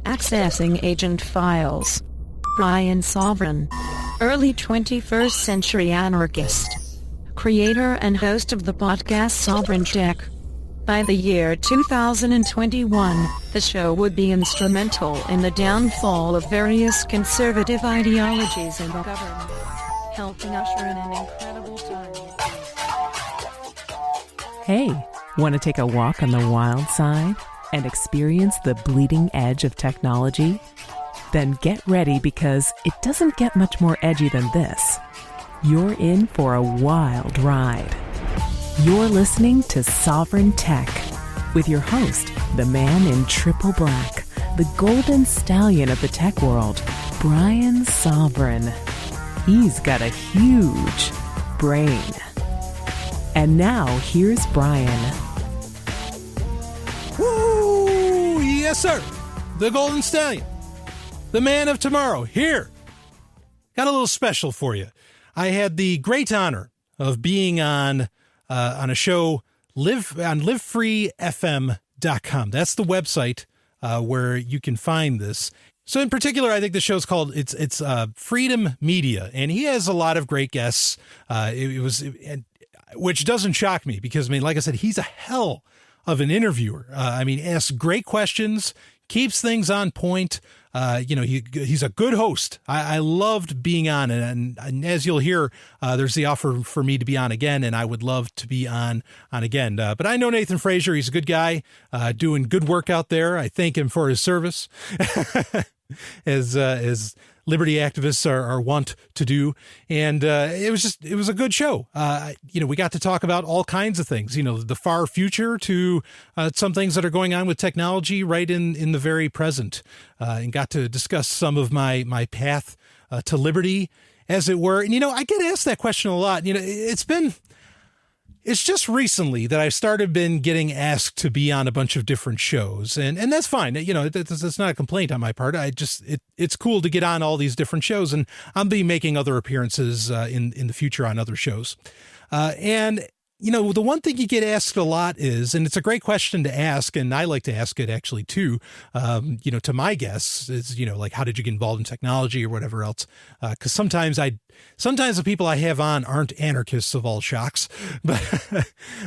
Accessing agent files. Brian Sovryn. Early 21st century anarchist. Creator and host of the podcast Sovryn Tech. By the year 2021, the show would be instrumental in the downfall of various conservative ideologies in the government, helping usher in an incredible time. Hey, want to take a walk on the wild side and experience the bleeding edge of technology? Then get ready, because it doesn't get much more edgy than this. You're in for a wild ride. You're listening to Sovryn Tech with your host, the man in triple black, the Golden Stallion of the tech world, Brian Sovryn. He's got a huge brain. And now, here's Brian. Woo! Yes, sir. The Golden Stallion. The man of tomorrow. Here. Got a little special for you. I had the great honor of being on a show on LiveFreeFM.com. That's the website where you can find this. So in particular, I think the show's called, it's Freedom Media, and he has a lot of great guests. Which doesn't shock me because, I mean, like I said, he's a hell of an interviewer. Asks great questions, keeps things on point. He's a good host. I loved being on, and as you'll hear, there's the offer for me to be on again, and I would love to be on again. But I know Nathan Fraser. He's a good guy, doing good work out there. I thank him for his service, as liberty activists are wont to do. And it was a good show. We got to talk about all kinds of things, the far future to some things that are going on with technology right in the very present, and got to discuss some of my path to liberty, as it were. And, I get asked that question a lot. It's just recently that I've been getting asked to be on a bunch of different shows, and that's fine. It's not a complaint on my part. It's cool to get on all these different shows, and I'll be making other appearances in the future on other shows. The one thing you get asked a lot is, and it's a great question to ask, and I like to ask it actually too, to my guests is, like, how did you get involved in technology or whatever else? Because sometimes the people I have on aren't anarchists of all shocks, but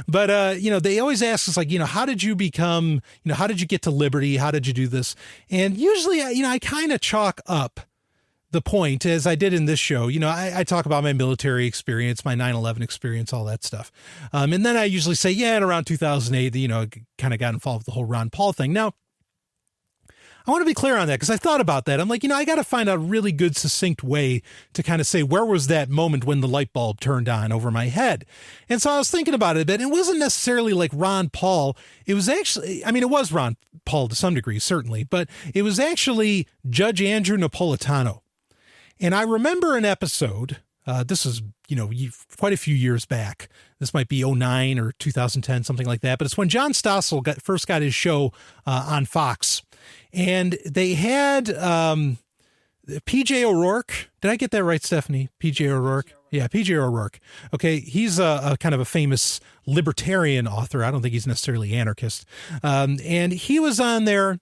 they always ask us, like, how did you become, how did you get to liberty? How did you do this? And usually, I kind of chalk up the point, as I did in this show. I talk about my military experience, my 9/11 experience, all that stuff. And then I usually say, in around 2008, kind of got involved with the whole Ron Paul thing. Now, I want to be clear on that, because I thought about that. I'm like, I got to find a really good, succinct way to kind of say, where was that moment when the light bulb turned on over my head? And so I was thinking about it a bit. It wasn't necessarily like Ron Paul. It was actually, it was Ron Paul to some degree, certainly, but it was actually Judge Andrew Napolitano. And I remember an episode, this is, quite a few years back. This might be 2009 or 2010, something like that. But it's when John Stossel first got his show on Fox. And they had P.J. O'Rourke. Did I get that right, Stephanie? P.J. O'Rourke? Yeah, P.J. O'Rourke. Okay, he's a kind of a famous libertarian author. I don't think he's necessarily anarchist. And he was on there,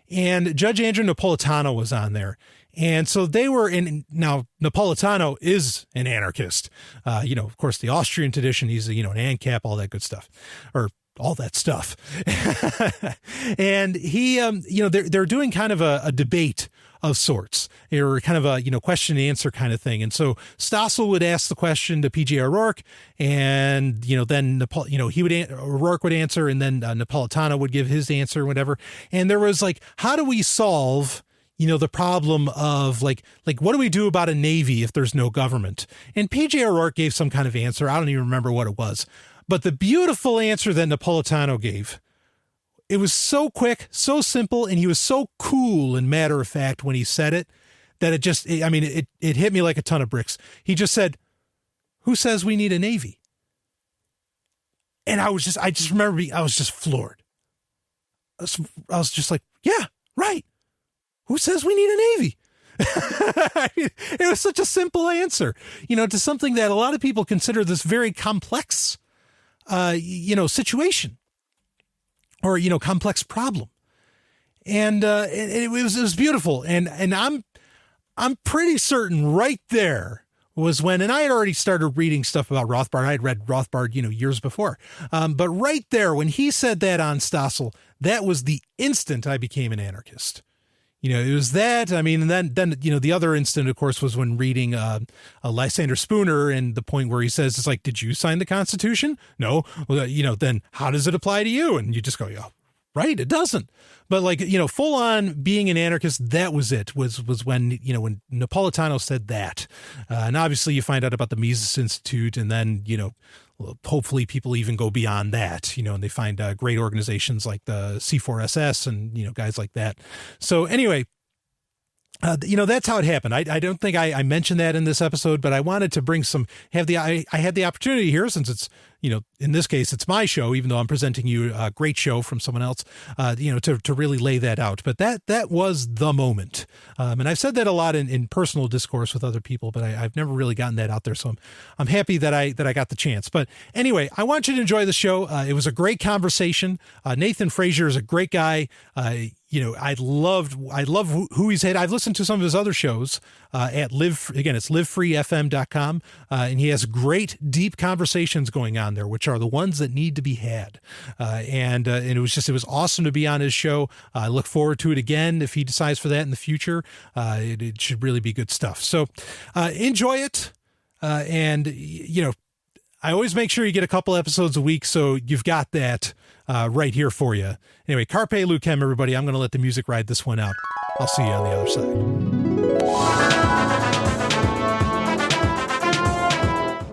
and Judge Andrew Napolitano was on there. And so they were in. Now, Napolitano is an anarchist. Of course, the Austrian tradition, he's, an ANCAP, all that good stuff, or all that stuff. And he, they're doing kind of a debate of sorts, or kind of a, question and answer kind of thing. And so Stossel would ask the question to P.J. O'Rourke, and, then, O'Rourke would answer, and then Napolitano would give his answer, or whatever. And there was like, how do we solve the problem of like, what do we do about a navy if there's no government? And P.J. O'Rourke gave some kind of answer. I don't even remember what it was, but the beautiful answer that Napolitano gave, it was so quick, so simple, and he was so cool and matter of fact when he said it, that it hit me like a ton of bricks. He just said, "Who says we need a navy?" And I was just floored. I was just like, yeah, right. Who says we need a navy? It was such a simple answer, to something that a lot of people consider this very complex, situation, or, complex problem. And it was beautiful. And I'm pretty certain right there was when, and I had already started reading stuff about Rothbard. I had read Rothbard, years before. But right there, when he said that on Stossel, that was the instant I became an anarchist. It was that. I mean, and then the other instant, of course, was when reading Lysander Spooner, and the point where he says, it's like, did you sign the Constitution? No. Well, then how does it apply to you? And you just go, yeah, right, it doesn't. But full on being an anarchist, that was it, was when, when Napolitano said that. And obviously you find out about the Mises Institute, and then, hopefully people even go beyond that, and they find great organizations like the C4SS and, guys like that. So anyway, that's how it happened. I don't think I mentioned that in this episode, but I wanted to bring I had the opportunity here, since it's, in this case, it's my show, even though I'm presenting you a great show from someone else, to really lay that out. But that was the moment. And I've said that a lot in personal discourse with other people, but I've never really gotten that out there. So I'm happy that I got the chance. But anyway, I want you to enjoy the show. It was a great conversation. Nathan Fraser is a great guy. I love who he's had. I've listened to some of his other shows at it's LiveFreeFM.com. And he has great, deep conversations going on there, which are the ones that need to be had. And it was awesome to be on his show. I look forward to it again if he decides for that in the future. It should really be good stuff. So enjoy it. And I always make sure you get a couple episodes a week, so you've got that right here for you. Anyway, Carpe Lucem, everybody. I'm going to let the music ride this one out. I'll see you on the other side.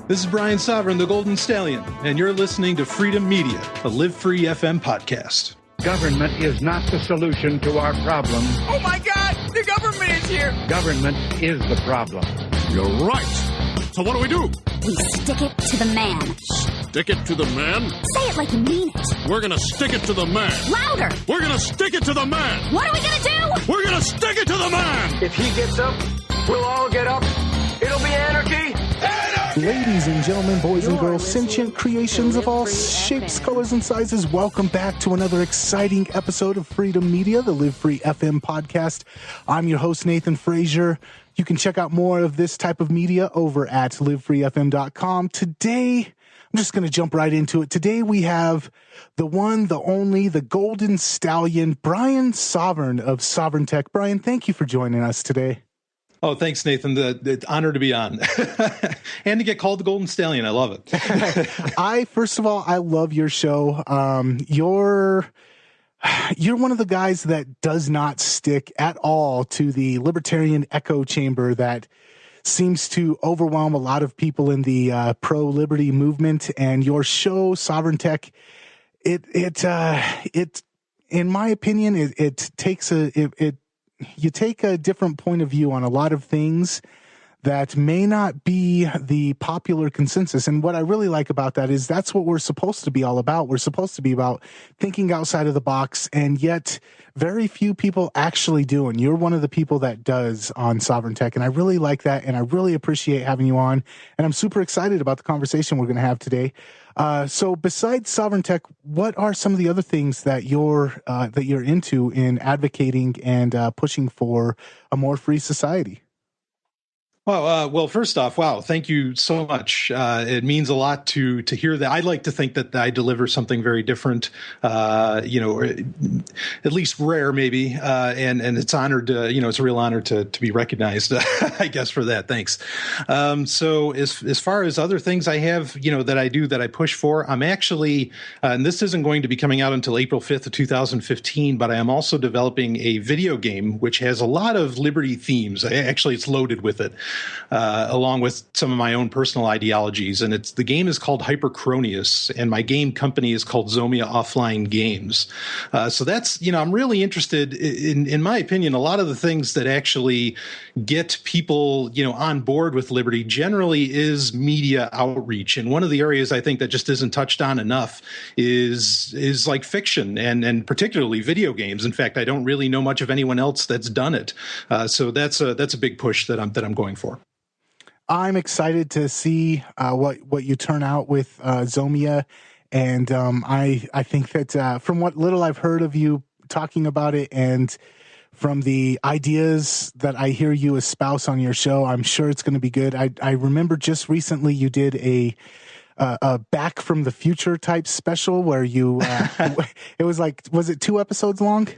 This is Brian Sovryn, the Golden Stallion, and you're listening to Freedom Media, a LiveFree FM podcast. Government is not the solution to our problem. Oh my God, the government is here. Government is the problem. You're right. So what do? We stick it to the man. Stick it to the man? Say it like you mean it. We're gonna stick it to the man. Louder. We're gonna stick it to the man. What are we gonna do? We're gonna stick it to the man. If he gets up, we'll all get up. It'll be anarchy. Ladies and gentlemen, boys and girls, sentient creations of all shapes, colors, and sizes, welcome back to another exciting episode of Freedom Media, the LiveFree FM podcast. I'm your host, Nathan Fraser. You can check out more of this type of media over at LiveFreeFM.com. Today, I'm just going to jump right into it. Today, we have the one, the only, the Golden Stallion, Brian Sovryn of Sovryn Tech. Brian, thank you for joining us today. Oh, thanks, Nathan. The honor to be on and to get called the Golden Stallion. I love it. First of all, I love your show. You're one of the guys that does not stick at all to the libertarian echo chamber that seems to overwhelm a lot of people in the pro-liberty movement. And your show, Sovryn Tech, it in my opinion, you take a different point of view on a lot of things that may not be the popular consensus. And what I really like about that is that's what we're supposed to be all about. We're supposed to be about thinking outside of the box, and yet very few people actually do. And you're one of the people that does on Sovryn Tech. And I really like that. And I really appreciate having you on. And I'm super excited about the conversation we're going to have today. So besides Sovryn Tech, what are some of the other things that you're into in advocating and pushing for a more free society? Well, first off, wow, thank you so much. It means a lot to hear that. I like to think that I deliver something very different, or at least rare, maybe. And it's honored to, it's a real honor to be recognized, I guess, for that. Thanks. So as far as other things I have, that I do, that I push for, I'm actually, and this isn't going to be coming out until April 5th of 2015, but I am also developing a video game which has a lot of liberty themes. Actually, it's loaded with it. Along with some of my own personal ideologies. And the game is called Hyperchronius, and my game company is called Zomia Offline Games. So that's, I'm really interested in my opinion, a lot of the things that actually get people, on board with liberty generally is media outreach. And one of the areas I think that just isn't touched on enough is like fiction and particularly video games. In fact, I don't really know much of anyone else that's done it. So that's a big push that I'm going for. I'm excited to see what you turn out with Zomia, and I think that from what little I've heard of you talking about it, and from the ideas that I hear you espouse on your show, I'm sure it's going to be good. I remember just recently you did a Back from the Future type special where you, it was like, was it 2 episodes long?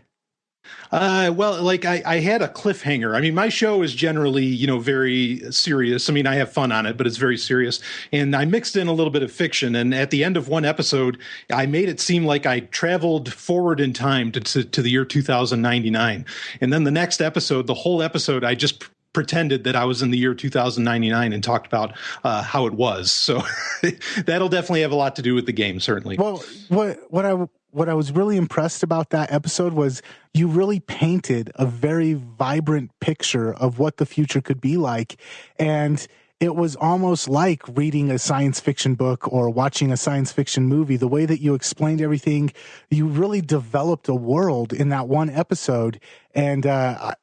Well, like I had a cliffhanger. I mean, my show is generally, very serious. I mean, I have fun on it, but it's very serious. And I mixed in a little bit of fiction. And at the end of one episode, I made it seem like I traveled forward in time to the year 2099. And then the next episode, the whole episode, I just pretended that I was in the year 2099 and talked about how it was. So that'll definitely have a lot to do with the game, certainly. Well, what I was really impressed about that episode was you really painted a very vibrant picture of what the future could be like. And it was almost like reading a science fiction book or watching a science fiction movie. The way that you explained everything, you really developed a world in that one episode. And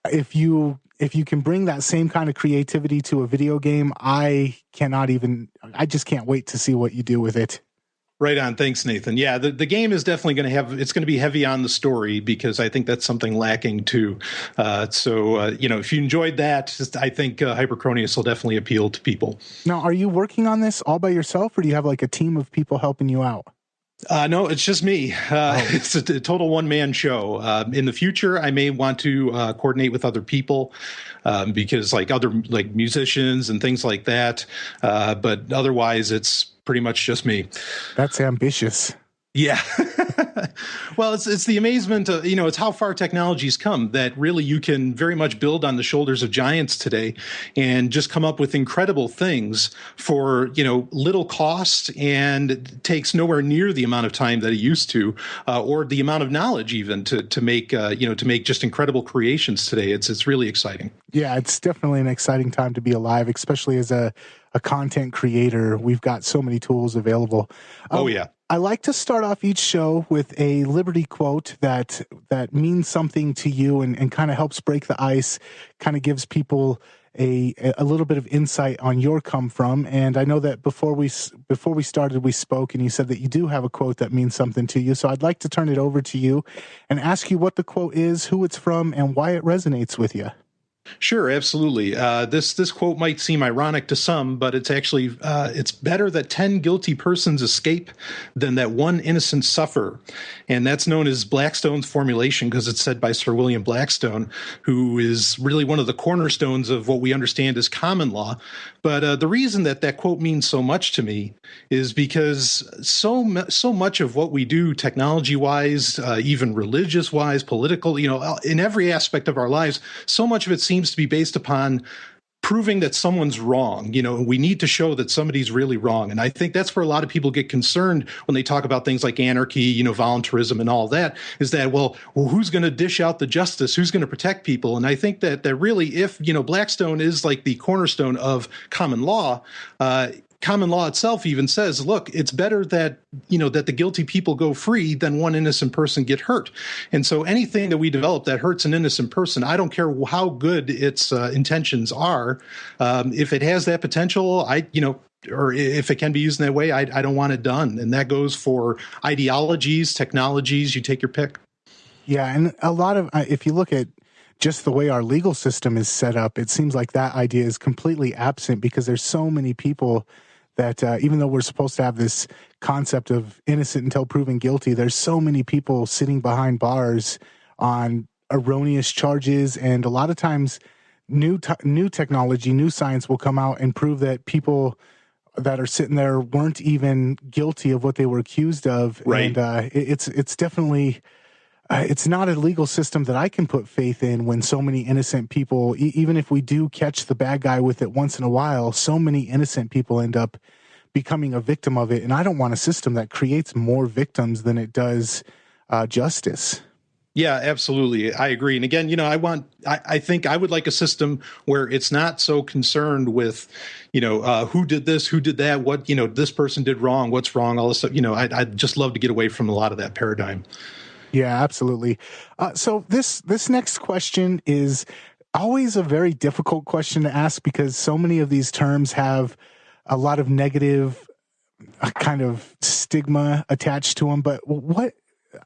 if you can bring that same kind of creativity to a video game, I just can't wait to see what you do with it. Right on. Thanks, Nathan. Yeah, the game is definitely going to it's going to be heavy on the story because I think that's something lacking too. So if you enjoyed that, I think Hypercronius will definitely appeal to people. Now, are you working on this all by yourself, or do you have like a team of people helping you out? No, it's just me. It's a total one-man show. In the future, I may want to coordinate with other people because other musicians and things like that. But otherwise, it's pretty much just me. That's ambitious. Yeah. Well, it's the amazement of, it's how far technology's come that really you can very much build on the shoulders of giants today and just come up with incredible things for, little cost, and it takes nowhere near the amount of time that it used to, or the amount of knowledge even to make just incredible creations today. It's really exciting. Yeah, it's definitely an exciting time to be alive, especially as a content creator. We've got so many tools available. Oh, yeah. I like to start off each show with a Liberty quote that means something to you and kind of helps break the ice, kind of gives people a little bit of insight on your come from. And I know that before we started, we spoke, and you said that you do have a quote that means something to you. So I'd like to turn it over to you and ask you what the quote is, who it's from, and why it resonates with you. Sure, absolutely. This quote might seem ironic to some, but it's actually it's better that 10 guilty persons escape than that one innocent suffer. And that's known as Blackstone's formulation because it's said by Sir William Blackstone, who is really one of the cornerstones of what we understand as common law. But the reason that quote means so much to me is because so much of what we do technology-wise, even religious-wise, political, in every aspect of our lives, so much of it seems to be based upon proving that someone's wrong. We need to show that somebody's really wrong. And I think that's where a lot of people get concerned when they talk about things like anarchy, voluntarism and all that, is that, well, who's going to dish out the justice? Who's going to protect people? And I think that really, if, Blackstone is like the cornerstone of common law, common law itself even says, look, it's better that, that the guilty people go free than one innocent person get hurt. And so anything that we develop that hurts an innocent person, I don't care how good its intentions are. If it has that potential, or if it can be used in that way, I don't want it done. And that goes for ideologies, technologies, you take your pick. Yeah. And a lot of, if you look at just the way our legal system is set up, it seems like that idea is completely absent because there's so many people that even though we're supposed to have this concept of innocent until proven guilty, there's so many people sitting behind bars on erroneous charges. And a lot of times new technology, new science will come out and prove that people that are sitting there weren't even guilty of what they were accused of. Right. And it's definitely... it's not a legal system that I can put faith in when so many innocent people, even if we do catch the bad guy with it once in a while, so many innocent people end up becoming a victim of it. And I don't want a system that creates more victims than it does justice. Yeah, absolutely. I agree. And again, I think I would like a system where it's not so concerned with, who did this, who did that, what, this person did wrong, what's wrong, all this stuff. I'd just love to get away from a lot of that paradigm. Yeah, absolutely. So this next question is always a very difficult question to ask because so many of these terms have a lot of negative kind of stigma attached to them. But what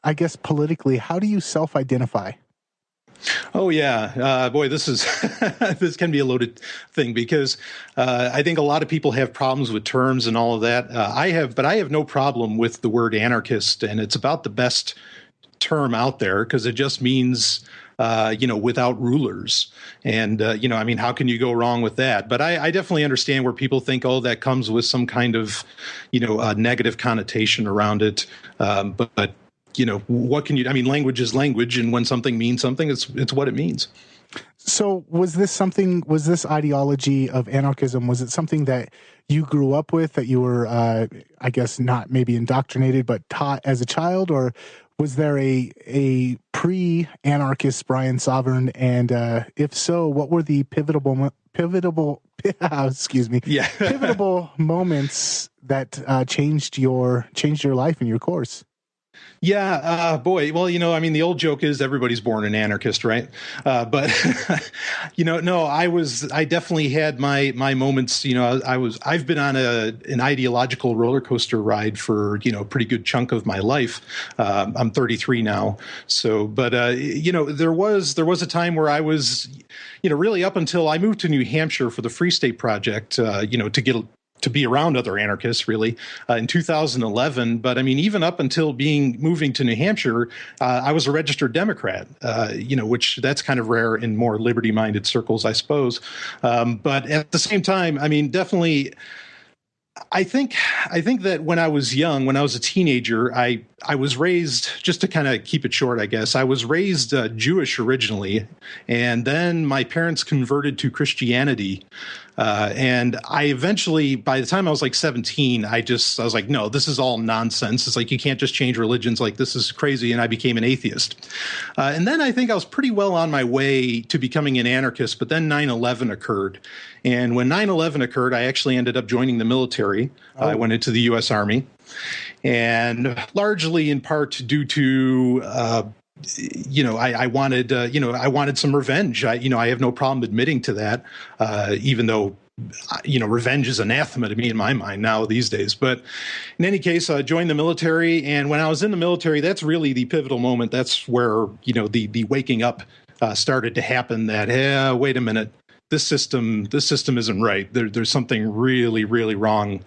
I guess politically, how do you self-identify? Oh yeah, boy, this is this can be a loaded thing because I think a lot of people have problems with terms and all of that. I have no problem with the word anarchist, and it's about the best term out there because it just means without rulers. And I mean, how can you go wrong with that? But I definitely understand where people think, oh, that comes with some kind of negative connotation around it. But what can you, I mean, language is language. And when something means something, it's what it means. So was this ideology of anarchism, was it something that you grew up with, that you were, I guess not maybe indoctrinated, but taught as a child? Or was there a pre-anarchist Brian Sovryn? And if so, what were the pivotal moments that changed your life and your course? Yeah, boy. Well, I mean, the old joke is everybody's born an anarchist, right? But no, I definitely had my moments. I've been on an ideological roller coaster ride for a pretty good chunk of my life. I'm 33 now, so but there was a time where I was, really up until I moved to New Hampshire for the Free State Project, to be around other anarchists, really, in 2011. But I mean, even up until moving to New Hampshire, I was a registered Democrat, which that's kind of rare in more liberty-minded circles, I suppose. But at the same time, I mean, definitely, I think that when I was young, when I was a teenager, I was raised, just to kind of keep it short, I guess, I was raised Jewish originally, and then my parents converted to Christianity. And I eventually, by the time I was like 17, I was like, no, this is all nonsense. It's like, you can't just change religions. Like, this is crazy. And I became an atheist. And then I think I was pretty well on my way to becoming an anarchist. But then 9/11 occurred. And when 9/11 occurred, I actually ended up joining the military. Oh. I went into the U.S. Army. And largely in part due to I wanted some revenge. I have no problem admitting to that, even though, revenge is anathema to me in my mind now these days. But in any case, I joined the military. And when I was in the military, that's really the pivotal moment. That's where, the waking up started to happen that, wait a minute, this system isn't right. There's something really, really wrong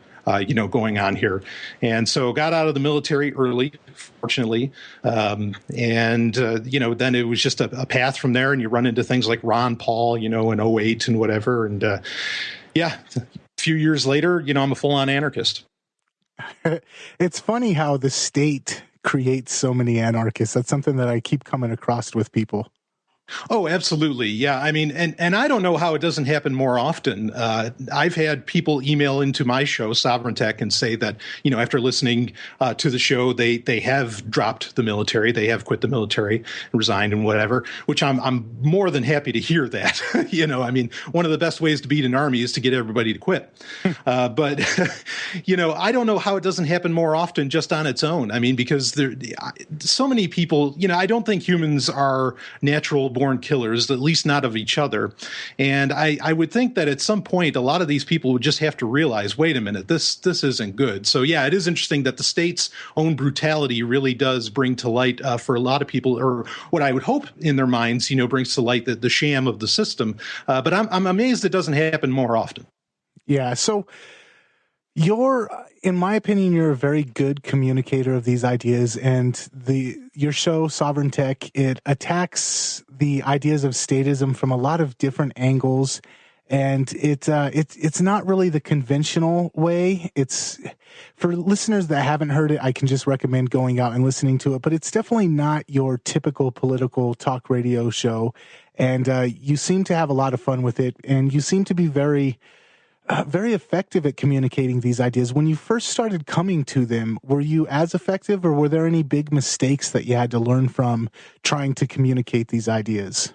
going on here. And so got out of the military early, fortunately. And then it was just a path from there, and you run into things like Ron Paul, in 2008 and whatever. And a few years later, I'm a full-on anarchist. It's funny how the state creates so many anarchists. That's something that I keep coming across with people. Oh, absolutely. Yeah. I mean, and I don't know how it doesn't happen more often. I've had people email into my show, Sovryn Tech, and say that, after listening to the show, they have dropped the military. They have quit the military and resigned and whatever, which I'm more than happy to hear that. I mean, one of the best ways to beat an army is to get everybody to quit. But, I don't know how it doesn't happen more often just on its own. I mean, because so many people, I don't think humans are natural born killers, at least not of each other. And I would think that at some point, a lot of these people would just have to realize, wait a minute, this isn't good. So yeah, it is interesting that the state's own brutality really does bring to light for a lot of people, or what I would hope in their minds, brings to light the sham of the system. But I'm amazed it doesn't happen more often. Yeah. So in my opinion, you're a very good communicator of these ideas, and your show, Sovryn Tech, it attacks the ideas of statism from a lot of different angles, and it's not really the conventional way. It's, for listeners that haven't heard it, I can just recommend going out and listening to it, but it's definitely not your typical political talk radio show, and you seem to have a lot of fun with it, and you seem to be very effective at communicating these ideas. When you first started coming to them, were you as effective, or were there any big mistakes that you had to learn from trying to communicate these ideas?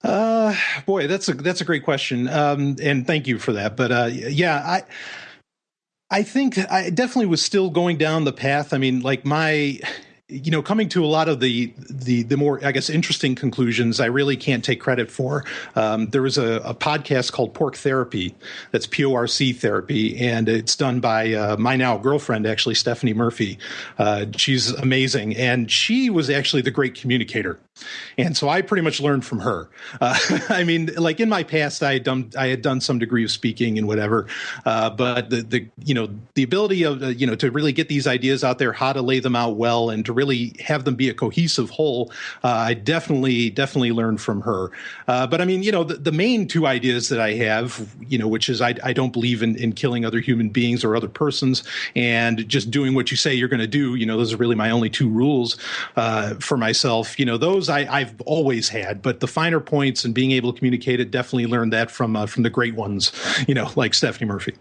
Boy, that's a great question. And thank you for that. But I think I definitely was still going down the path. I mean, like coming to a lot of the more, I guess, interesting conclusions, I really can't take credit for. There was a podcast called Pork Therapy, that's PORC Therapy, and it's done by my now girlfriend, actually, Stephanie Murphy. She's amazing, and she was actually the great communicator. And so I pretty much learned from her. I mean, like in my past, I had done some degree of speaking and whatever, but the ability of to really get these ideas out there, how to lay them out well, and to really have them be a cohesive whole, I definitely learned from her. But I mean, the main two ideas that I have, which is I don't believe in killing other human beings or other persons, and just doing what you say you're going to do. Those are really my only two rules for myself. Those I've always had, but the finer points and being able to communicate it, definitely learned that from the great ones, like Stephanie Murphy.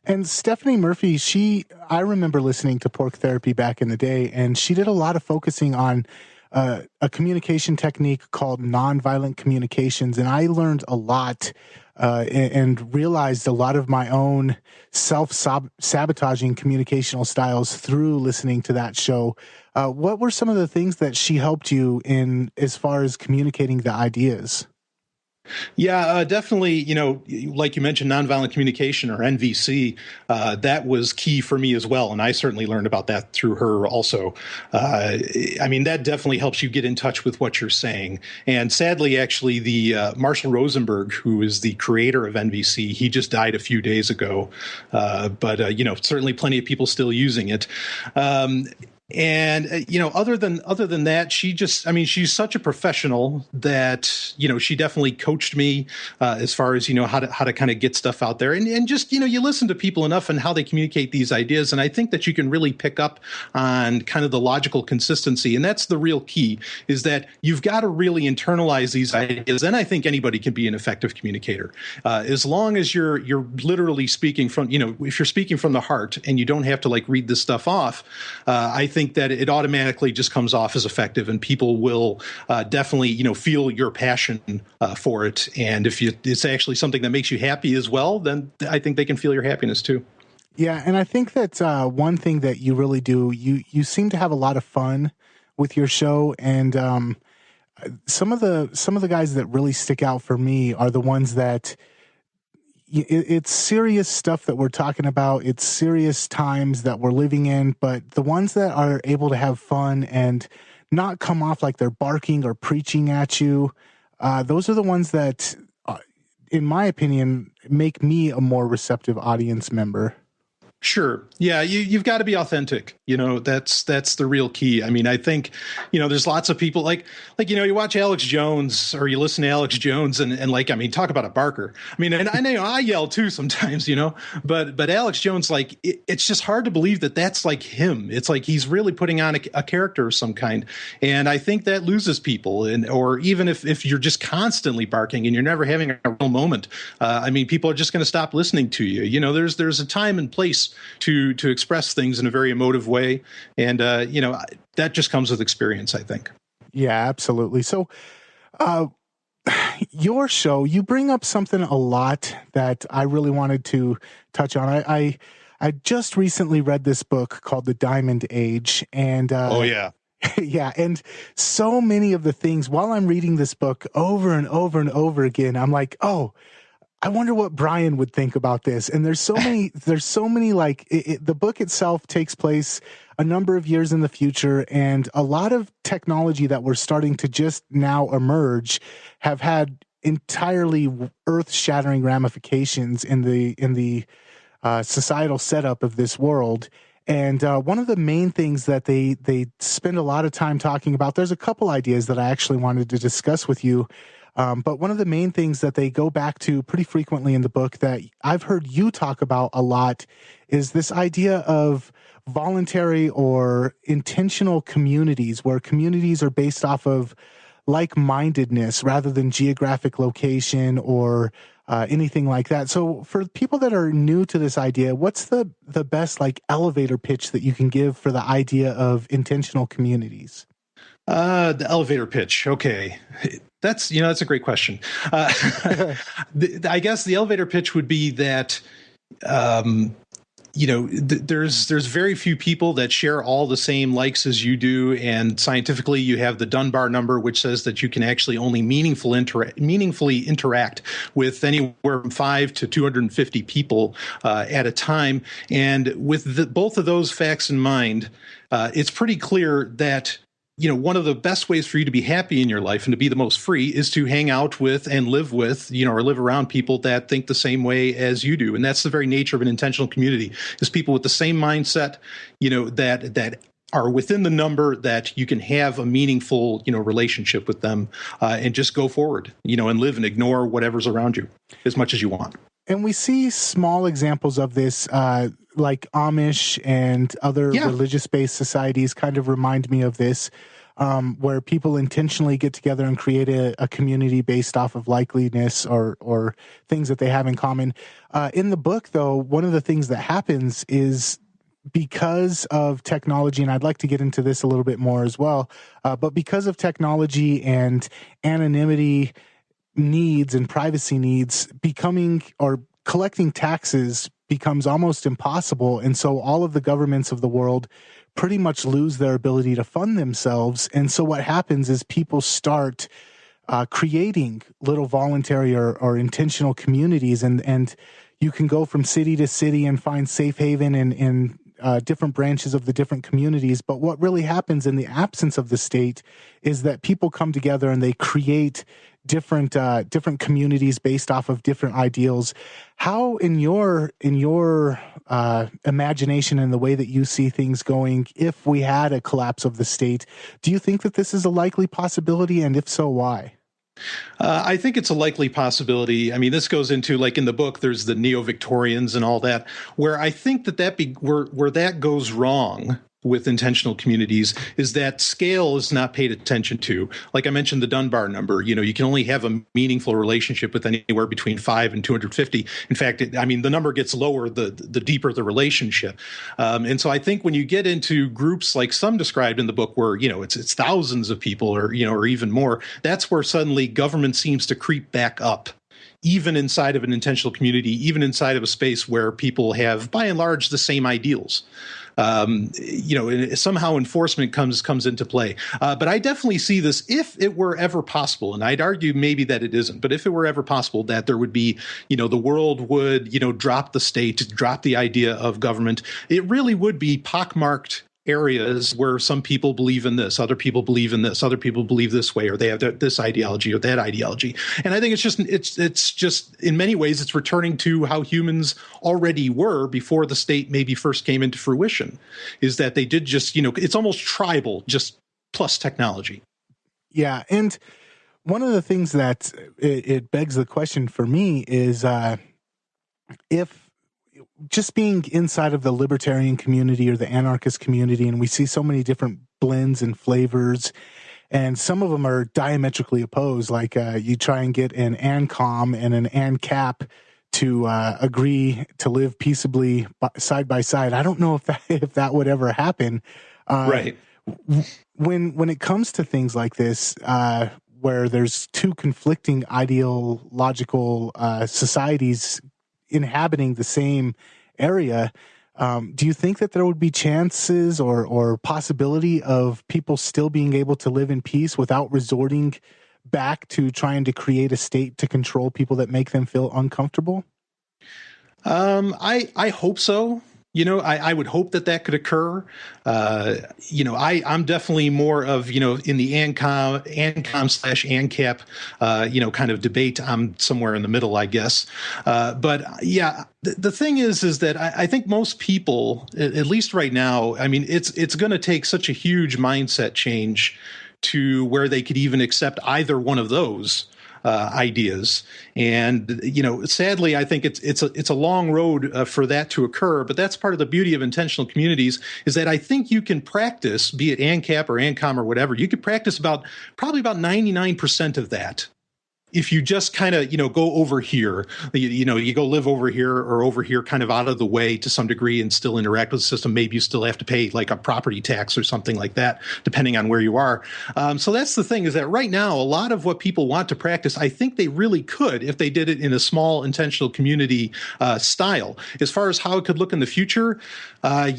And Stephanie Murphy, I remember listening to Pork Therapy back in the day, and she did a lot of focusing on a communication technique called nonviolent communications. And I learned a lot and realized a lot of my own self-sabotaging communicational styles through listening to that show. What were some of the things that she helped you in as far as communicating the ideas? Yeah, definitely. Like you mentioned, nonviolent communication, or NVC, that was key for me as well. And I certainly learned about that through her also. I mean, that definitely helps you get in touch with what you're saying. And sadly, actually, the Marshall Rosenberg, who is the creator of NVC, he just died a few days ago. But certainly plenty of people still using it. And, other than that, she's such a professional that, she definitely coached me as far as, how to kind of get stuff out there. And just, you listen to people enough and how they communicate these ideas. And I think that you can really pick up on kind of the logical consistency. And that's the real key, is that you've got to really internalize these ideas. And I think anybody can be an effective communicator. As long as you're literally speaking from, if you're speaking from the heart and you don't have to read this stuff off, I think that it automatically just comes off as effective, and people will definitely, feel your passion for it. And if it's actually something that makes you happy as well, then I think they can feel your happiness too. Yeah, and I think that one thing that you really do, you seem to have a lot of fun with your show, and some of the guys that really stick out for me are the ones that. It's serious stuff that we're talking about. It's serious times that we're living in, but the ones that are able to have fun and not come off like they're barking or preaching at you, those are the ones that, in my opinion, make me a more receptive audience member. Sure. Yeah, you've got to be authentic. That's the real key. I mean, I think, there's lots of people like, you watch Alex Jones, or you listen to Alex Jones and talk about a barker. I mean, and I know I yell too sometimes, but Alex Jones, it's just hard to believe that that's like him. It's like he's really putting on a character of some kind. And I think that loses people. Or even if you're just constantly barking and you're never having a real moment, people are just going to stop listening to you. There's a time and place to express things in a very emotive way. And, that just comes with experience, I think. Yeah, absolutely. So, your show, you bring up something a lot that I really wanted to touch on. I just recently read this book called The Diamond Age, and, oh yeah. Yeah. And so many of the things while I'm reading this book over and over and over again, I'm like, oh, I wonder what Brian would think about this. And there's so many, the book itself takes place a number of years in the future, and a lot of technology that we're starting to just now emerge have had entirely earth-shattering ramifications in the societal setup of this world. And one of the main things that they spend a lot of time talking about, there's a couple ideas that I actually wanted to discuss with you. But one of the main things that they go back to pretty frequently in the book that I've heard you talk about a lot is this idea of voluntary or intentional communities, where communities are based off of like-mindedness rather than geographic location or anything like that. So for people that are new to this idea, what's the best elevator pitch that you can give for the idea of intentional communities? The elevator pitch. Okay. That's a great question. I guess the elevator pitch would be that, there's very few people that share all the same likes as you do, and scientifically, you have the Dunbar number, which says that you can actually only meaningfully interact with anywhere from 5 to 250 people at a time. And with both of those facts in mind, it's pretty clear that one of the best ways for you to be happy in your life and to be the most free is to hang out with and live with, or live around people that think the same way as you do. And that's the very nature of an intentional community, is people with the same mindset, that are within the number that you can have a meaningful, relationship with them, and just go forward, and live and ignore whatever's around you as much as you want. And we see small examples of this, like Amish and other religious-based societies kind of remind me of this, where people intentionally get together and create a community based off of likeliness or things that they have in common. In the book, though, one of the things that happens is because of technology, and I'd like to get into this a little bit more as well, but because of technology and anonymity needs and privacy needs, collecting taxes becomes almost impossible. And so all of the governments of the world pretty much lose their ability to fund themselves. And so what happens is people start creating little voluntary or intentional communities, and you can go from city to city and find safe haven in different branches of the different communities. But what really happens in the absence of the state is that people come together and they create different communities based off of different ideals. How, in your imagination and the way that you see things going, if we had a collapse of the state, do you think that this is a likely possibility? And if so, why? I think it's a likely possibility. I mean, this goes into, like in the book, there's the neo-Victorians and all that, where I think where that goes wrong with intentional communities is that scale is not paid attention to. Like I mentioned, the Dunbar number, you can only have a meaningful relationship with anywhere between 5 and 250. In fact, the number gets lower the deeper the relationship. And so I think when you get into groups like some described in the book where, it's thousands of people or even more, that's where suddenly government seems to creep back up, even inside of an intentional community, even inside of a space where people have, by and large, the same ideals. Somehow enforcement comes into play. But I definitely see this, if it were ever possible, and I'd argue maybe that it isn't, but if it were ever possible, that there would be, the world would, drop the state, drop the idea of government. It really would be pockmarked areas where some people believe in this, other people believe in this, other people believe this way, or they have this ideology or that ideology. And I think it's just in many ways, it's returning to how humans already were before the state maybe first came into fruition, is that they did just, it's almost tribal, just plus technology. Yeah. And one of the things that it begs the question for me is if just being inside of the libertarian community or the anarchist community, and we see so many different blends and flavors, and some of them are diametrically opposed. Like you try and get an ANCOM and an ANCAP to agree to live peaceably side by side. I don't know if that would ever happen. Right. When it comes to things like this, where there's two conflicting ideological societies inhabiting the same area, do you think that there would be chances or possibility of people still being able to live in peace without resorting back to trying to create a state to control people that make them feel uncomfortable? I hope so. I would hope that could occur. I'm definitely more of, in the ANCOM/ANCAP, kind of debate. I'm somewhere in the middle, I guess. But yeah, the thing is that I think most people, at least right now, it's going to take such a huge mindset change to where they could even accept either one of those ideas. And, sadly, I think it's a long road for that to occur. But that's part of the beauty of intentional communities, is that I think you can practice, be it ANCAP or ANCOM or whatever, you could practice probably about 99% of that if you just kind of, go over here, you go live over here or over here, kind of out of the way to some degree and still interact with the system, maybe you still have to pay like a property tax or something like that, depending on where you are. So that's the thing, is that right now, a lot of what people want to practice, I think they really could if they did it in a small intentional community style. As far as how it could look in the future, I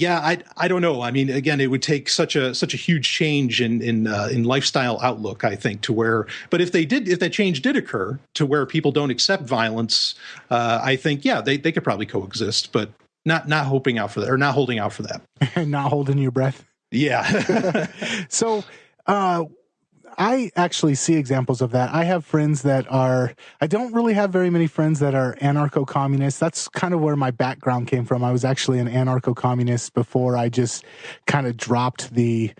don't know. I mean, again, it would take such a huge change in lifestyle outlook, I think, to where. But if that change did occur to where people don't accept violence, I think they could probably coexist, but not holding out for that. Not holding your breath. Yeah. So, I actually see examples of that. I have friends I don't really have very many friends that are anarcho-communists. That's kind of where my background came from. I was actually an anarcho-communist before I just kind of dropped the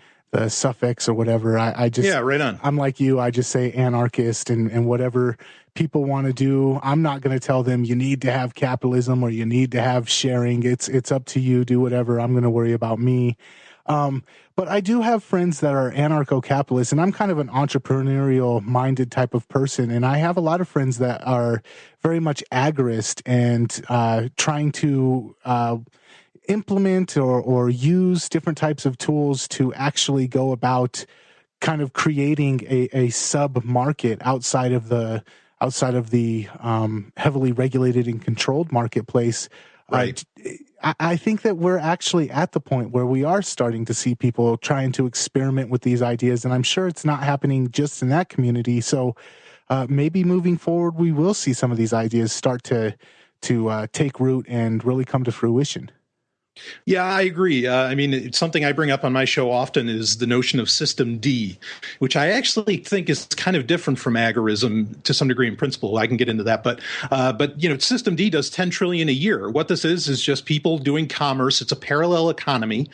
suffix or whatever. I just, right on. I'm like you. I just say anarchist and whatever people want to do. I'm not going to tell them you need to have capitalism or you need to have sharing. It's up to you. Do whatever. I'm going to worry about me. But I do have friends that are anarcho-capitalists, and I'm kind of an entrepreneurial-minded type of person, and I have a lot of friends that are very much agorist and trying to implement or use different types of tools to actually go about kind of creating a sub-market outside of the heavily regulated and controlled marketplace. Right. I think that we're actually at the point where we are starting to see people trying to experiment with these ideas, and I'm sure it's not happening just in that community. So maybe moving forward, we will see some of these ideas start to take root and really come to fruition. Yeah, I agree. I mean, it's something I bring up on my show often is the notion of System D, which I actually think is kind of different from agorism to some degree in principle. I can get into that. But System D does 10 trillion a year. What this is just people doing commerce. It's a parallel economy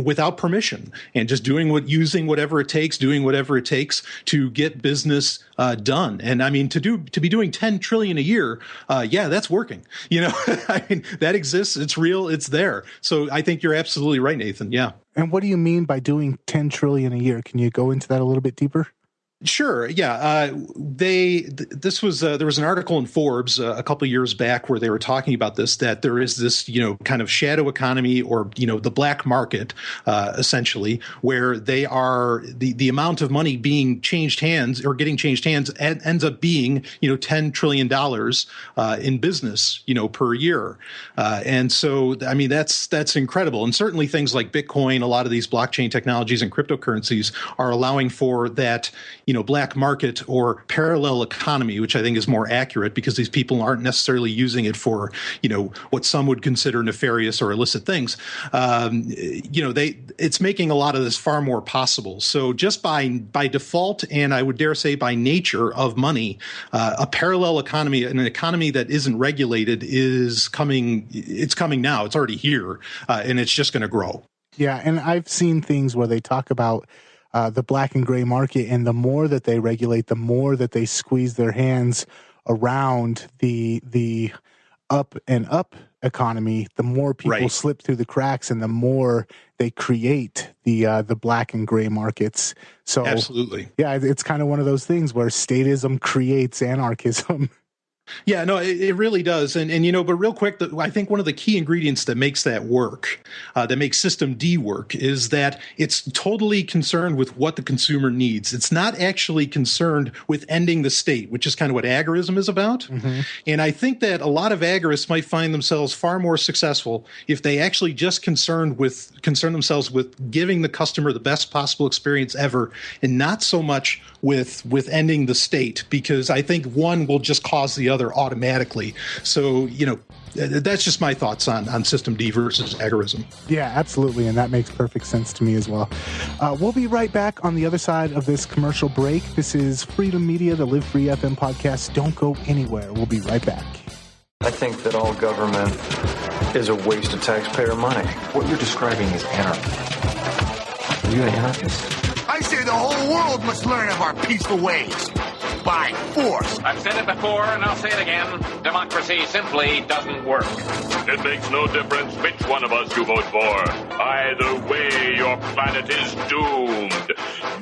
without permission and just using whatever it takes, doing whatever it takes to get business done. And I mean, to be doing 10 trillion a year, that's working. I mean, that exists. It's real. It's there. So I think you're absolutely right, Nathan. Yeah. And what do you mean by doing 10 trillion a year? Can you go into that a little bit deeper? Sure. Yeah. There was an article in Forbes a couple of years back where they were talking about this, that there is this, kind of shadow economy or, the black market, essentially, where they are the amount of money being changed hands or getting changed hands ends up being, $10 trillion, in business, per year. And so, I mean, that's incredible. And certainly things like Bitcoin, a lot of these blockchain technologies and cryptocurrencies are allowing for that, black market or parallel economy, which I think is more accurate because these people aren't necessarily using it for, what some would consider nefarious or illicit things. It's making a lot of this far more possible. So just by default, and I would dare say by nature of money, a parallel economy, an economy that isn't regulated is coming. It's coming now. It's already here, and it's just going to grow. Yeah, and I've seen things where they talk about the black and gray market, and the more that they regulate, the more that they squeeze their hands around the up and up economy, the more people slip through the cracks, and the more they create the black and gray markets. So absolutely, yeah, it's kind of one of those things where statism creates anarchism. Yeah, no, it really does. And but real quick, I think one of the key ingredients that makes that work, that makes System D work, is that it's totally concerned with what the consumer needs. It's not actually concerned with ending the state, which is kind of what agorism is about. Mm-hmm. And I think that a lot of agorists might find themselves far more successful if they actually just concern themselves with giving the customer the best possible experience ever, and not so much with ending the state, because I think one will just cause the other automatically. So, that's just my thoughts on System D versus agorism. Yeah, absolutely. And that makes perfect sense to me as well. We'll be right back on the other side of this commercial break. This is Freedom Media, the LiveFree FM podcast. Don't go anywhere. We'll be right back. I think that all government is a waste of taxpayer money. What you're describing is anarchy. Are you an anarchist? I say the whole world must learn of our peaceful ways. By force. I've said it before and I'll say it again. Democracy simply doesn't work. It makes no difference which one of us you vote for. Either way, your planet is doomed.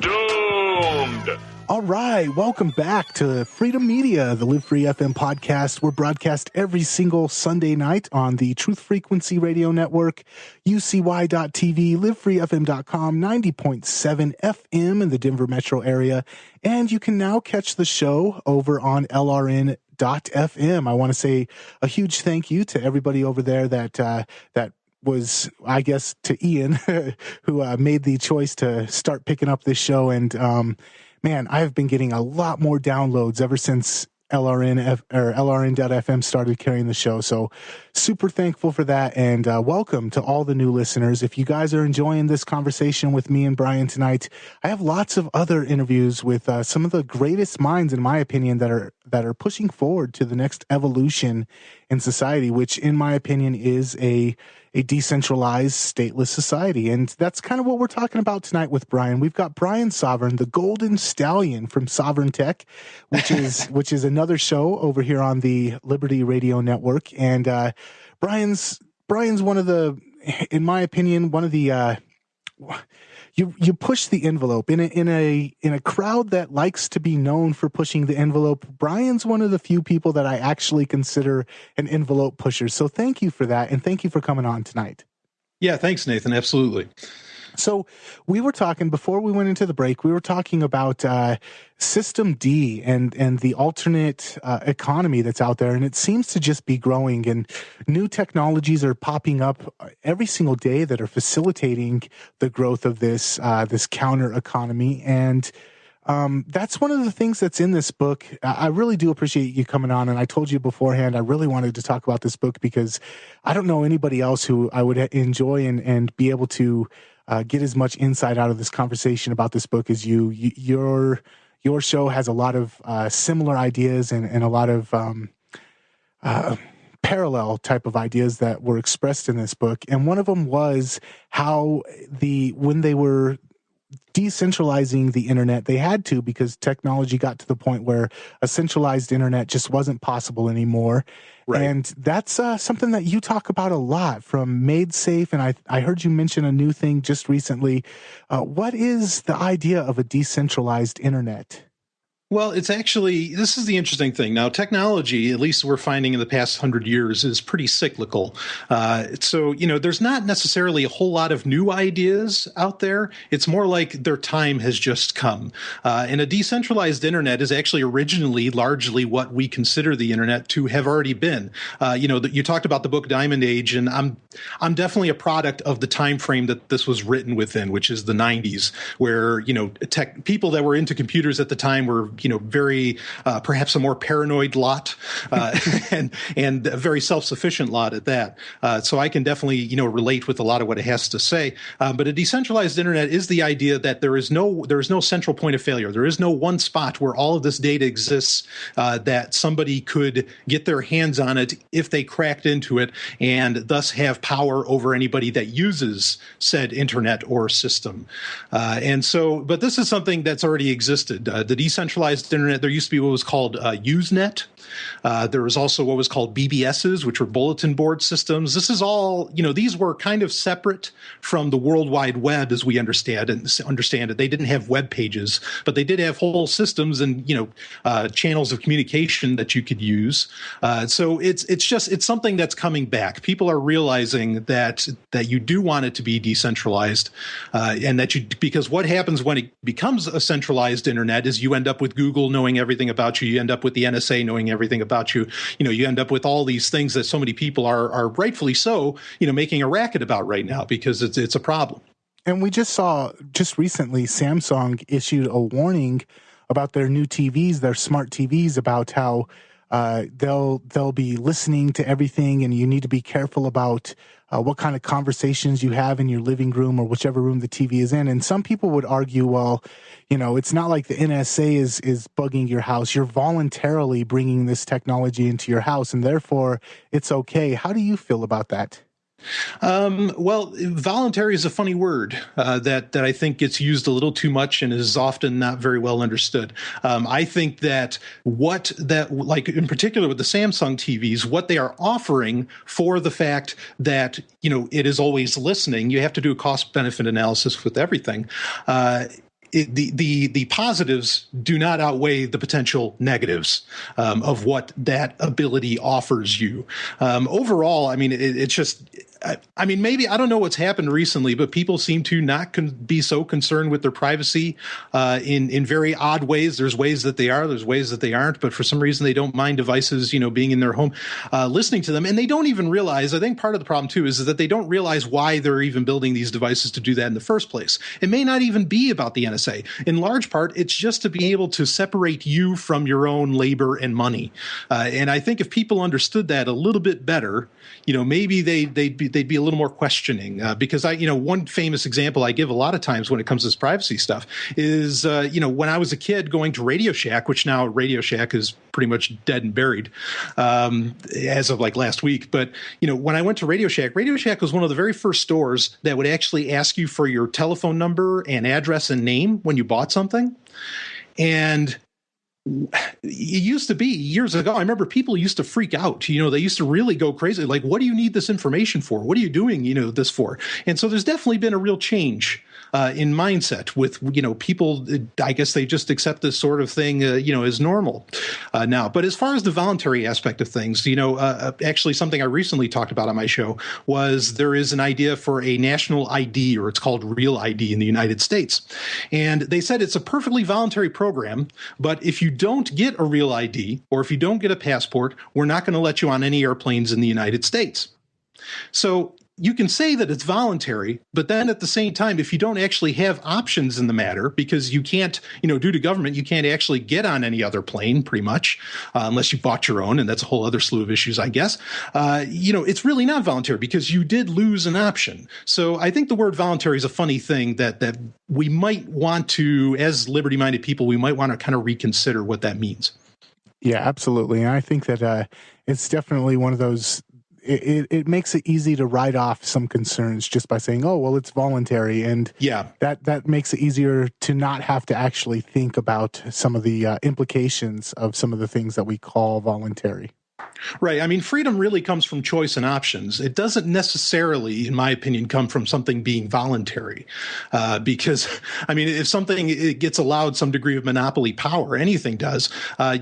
Doomed! All right, welcome back to Freedom Media, the LiveFree FM podcast. We're broadcast every single Sunday night on the Truth Frequency Radio Network, UCY.TV, LiveFreeFM.com, 90.7 FM in the Denver metro area, and you can now catch the show over on LRN.FM. I want to say a huge thank you to everybody over there that was, I guess, to Ian, who made the choice to start picking up this show. And man, I've been getting a lot more downloads ever since LRN.FM started carrying the show. So super thankful for that. And welcome to all the new listeners. If you guys are enjoying this conversation with me and Brian tonight, I have lots of other interviews with some of the greatest minds, in my opinion, that are pushing forward to the next evolution in society, which in my opinion is a decentralized, stateless society. And that's kind of what we're talking about tonight with Brian. We've got Brian Sovryn, the Golden Stallion from Sovryn Tech, which is another show over here on the Liberty Radio Network. And Brian's one of the, in my opinion, one of the you push the envelope in a crowd that likes to be known for pushing the envelope. Brian's one of the few people that I actually consider an envelope pusher. So thank you for that, and thank you for coming on tonight. Yeah, thanks, Nathan. Absolutely. So we were talking, before we went into the break, we were talking about System D and the alternate economy that's out there, and it seems to just be growing, and new technologies are popping up every single day that are facilitating the growth of this counter economy. And that's one of the things that's in this book. I really do appreciate you coming on, and I told you beforehand I really wanted to talk about this book because I don't know anybody else who I would enjoy and be able to get as much insight out of this conversation about this book as you. Your show has a lot of similar ideas and a lot of parallel type of ideas that were expressed in this book. And one of them was how when they were decentralizing the internet, they had to, because technology got to the point where a centralized internet just wasn't possible anymore. Right. And that's something that you talk about a lot, from Made Safe, and I heard you mention a new thing just recently. What is the idea of a decentralized internet? Well, it's actually, this is the interesting thing. Now, technology, at least we're finding in the past 100 years, is pretty cyclical. So, there's not necessarily a whole lot of new ideas out there. It's more like their time has just come. And a decentralized internet is actually originally largely what we consider the internet to have already been. You talked about the book Diamond Age, and I'm definitely a product of the time frame that this was written within, which is the 90s, where, people that were into computers at the time were very perhaps a more paranoid lot and a very self-sufficient lot at that. So I can definitely relate with a lot of what it has to say. But a decentralized internet is the idea that there is no central point of failure. There is no one spot where all of this data exists that somebody could get their hands on it if they cracked into it, and thus have power over anybody that uses said internet or system. But this is something that's already existed. The decentralized internet, there used to be what was called Usenet. There was also what was called BBSs, which were bulletin board systems. This is all, these were kind of separate from the World Wide Web as we understand it. They didn't have web pages, but they did have whole systems and, channels of communication that you could use. So it's something that's coming back. People are realizing that you do want it to be decentralized, and because what happens when it becomes a centralized internet is you end up with Google knowing everything about you. You end up with the NSA knowing everything about you. You end up with all these things that so many people are rightfully so, making a racket about right now because it's a problem. And we just saw recently Samsung issued a warning about their new TVs, their smart TVs, about how they'll be listening to everything, and you need to be careful about what kind of conversations you have in your living room or whichever room the TV is in. And some people would argue, well, it's not like the NSA is bugging your house. You're voluntarily bringing this technology into your house, and therefore it's okay. How do you feel about that? Well, voluntary is a funny word that I think gets used a little too much and is often not very well understood. I think that like in particular with the Samsung TVs, what they are offering for the fact that, it is always listening, you have to do a cost benefit analysis with everything. the positives do not outweigh the potential negatives of what that ability offers you. Overall, I mean, it's just, I mean, maybe, I don't know what's happened recently, but people seem to not be so concerned with their privacy in very odd ways. There's ways that they are, there's ways that they aren't, but for some reason they don't mind devices, being in their home, listening to them. And they don't even realize, I think part of the problem too is that they don't realize why they're even building these devices to do that in the first place. It may not even be about the NSA. In large part, it's just to be able to separate you from your own labor and money. And I think if people understood that a little bit better, maybe they'd be a little more questioning, because one famous example I give a lot of times when it comes to this privacy stuff is, when I was a kid going to Radio Shack, which now Radio Shack is pretty much dead and buried, as of like last week. But, when I went to Radio Shack was one of the very first stores that would actually ask you for your telephone number and address and name when you bought something. And it used to be years ago. I remember people used to freak out. They used to really go crazy. Like, what do you need this information for? What are you doing, this for? And so there's definitely been a real change in mindset with, people. I guess they just accept this sort of thing, as normal now. But as far as the voluntary aspect of things, actually something I recently talked about on my show was there is an idea for a national ID, or it's called Real ID in the United States. And they said it's a perfectly voluntary program, but if you don't get a real ID or if you don't get a passport, we're not going to let you on any airplanes in the United States. So you can say that it's voluntary, but then at the same time, if you don't actually have options in the matter, because you can't, due to government, you can't actually get on any other plane pretty much, unless you bought your own. And that's a whole other slew of issues, I guess. It's really not voluntary because you did lose an option. So I think the word voluntary is a funny thing that we might want to, as liberty-minded people, we might want to kind of reconsider what that means. Yeah, absolutely. And I think that it's definitely one of those. It makes it easy to write off some concerns just by saying, oh, well, it's voluntary. And that makes it easier to not have to actually think about some of the implications of some of the things that we call voluntary. Right. I mean, freedom really comes from choice and options. It doesn't necessarily, in my opinion, come from something being voluntary, because, I mean, if something it gets allowed some degree of monopoly power, anything does,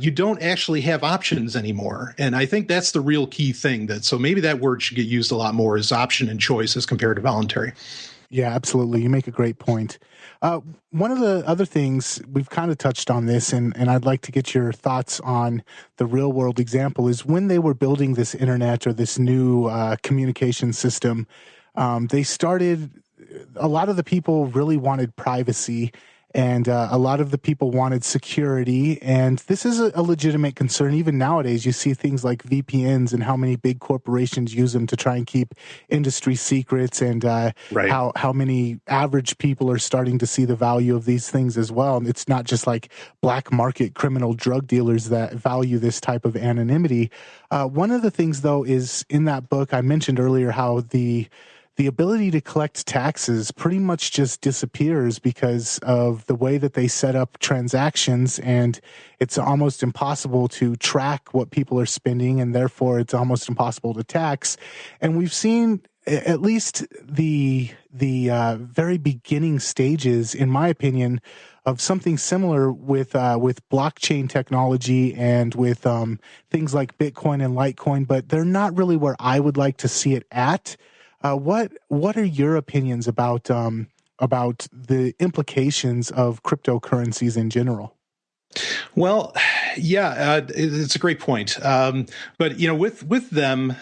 you don't actually have options anymore. And I think that's the real key thing. So maybe that word should get used a lot more as option and choice as compared to voluntary. Yeah, absolutely. You make a great point. One of the other things, we've kind of touched on this, and I'd like to get your thoughts on the real world example, is when they were building this internet or this new communication system, they started, a lot of the people really wanted privacy, and a lot of the people wanted security. And this is a legitimate concern. Even nowadays, you see things like VPNs and how many big corporations use them to try and keep industry secrets, and how many average people are starting to see the value of these things as well. And it's not just like black market criminal drug dealers that value this type of anonymity. One of the things, though, is in that book I mentioned earlier how the ability to collect taxes pretty much just disappears because of the way that they set up transactions, and it's almost impossible to track what people are spending, and therefore it's almost impossible to tax. And we've seen at least the very beginning stages, in my opinion, of something similar with blockchain technology and with things like Bitcoin and LITECOIN, but they're not really where I would like to see it at. What are your opinions about the implications of cryptocurrencies in general? Well, yeah, it's a great point. But with them,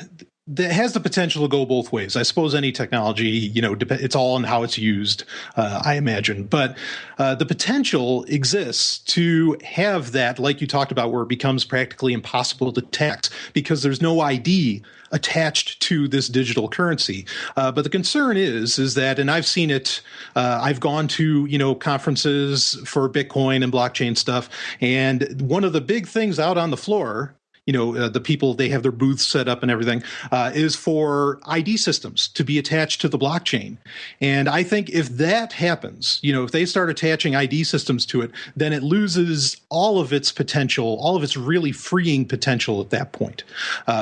that has the potential to go both ways. I suppose any technology, it's all on how it's used, I imagine. But the potential exists to have that, like you talked about, where it becomes practically impossible to tax because there's no ID attached to this digital currency. But the concern is that, and I've seen it, I've gone to, conferences for Bitcoin and blockchain stuff. And one of the big things out on the floor the people, they have their booths set up and everything, is for ID systems to be attached to the blockchain. And I think if that happens, if they start attaching ID systems to it, then it loses all of its potential, all of its really freeing potential at that point.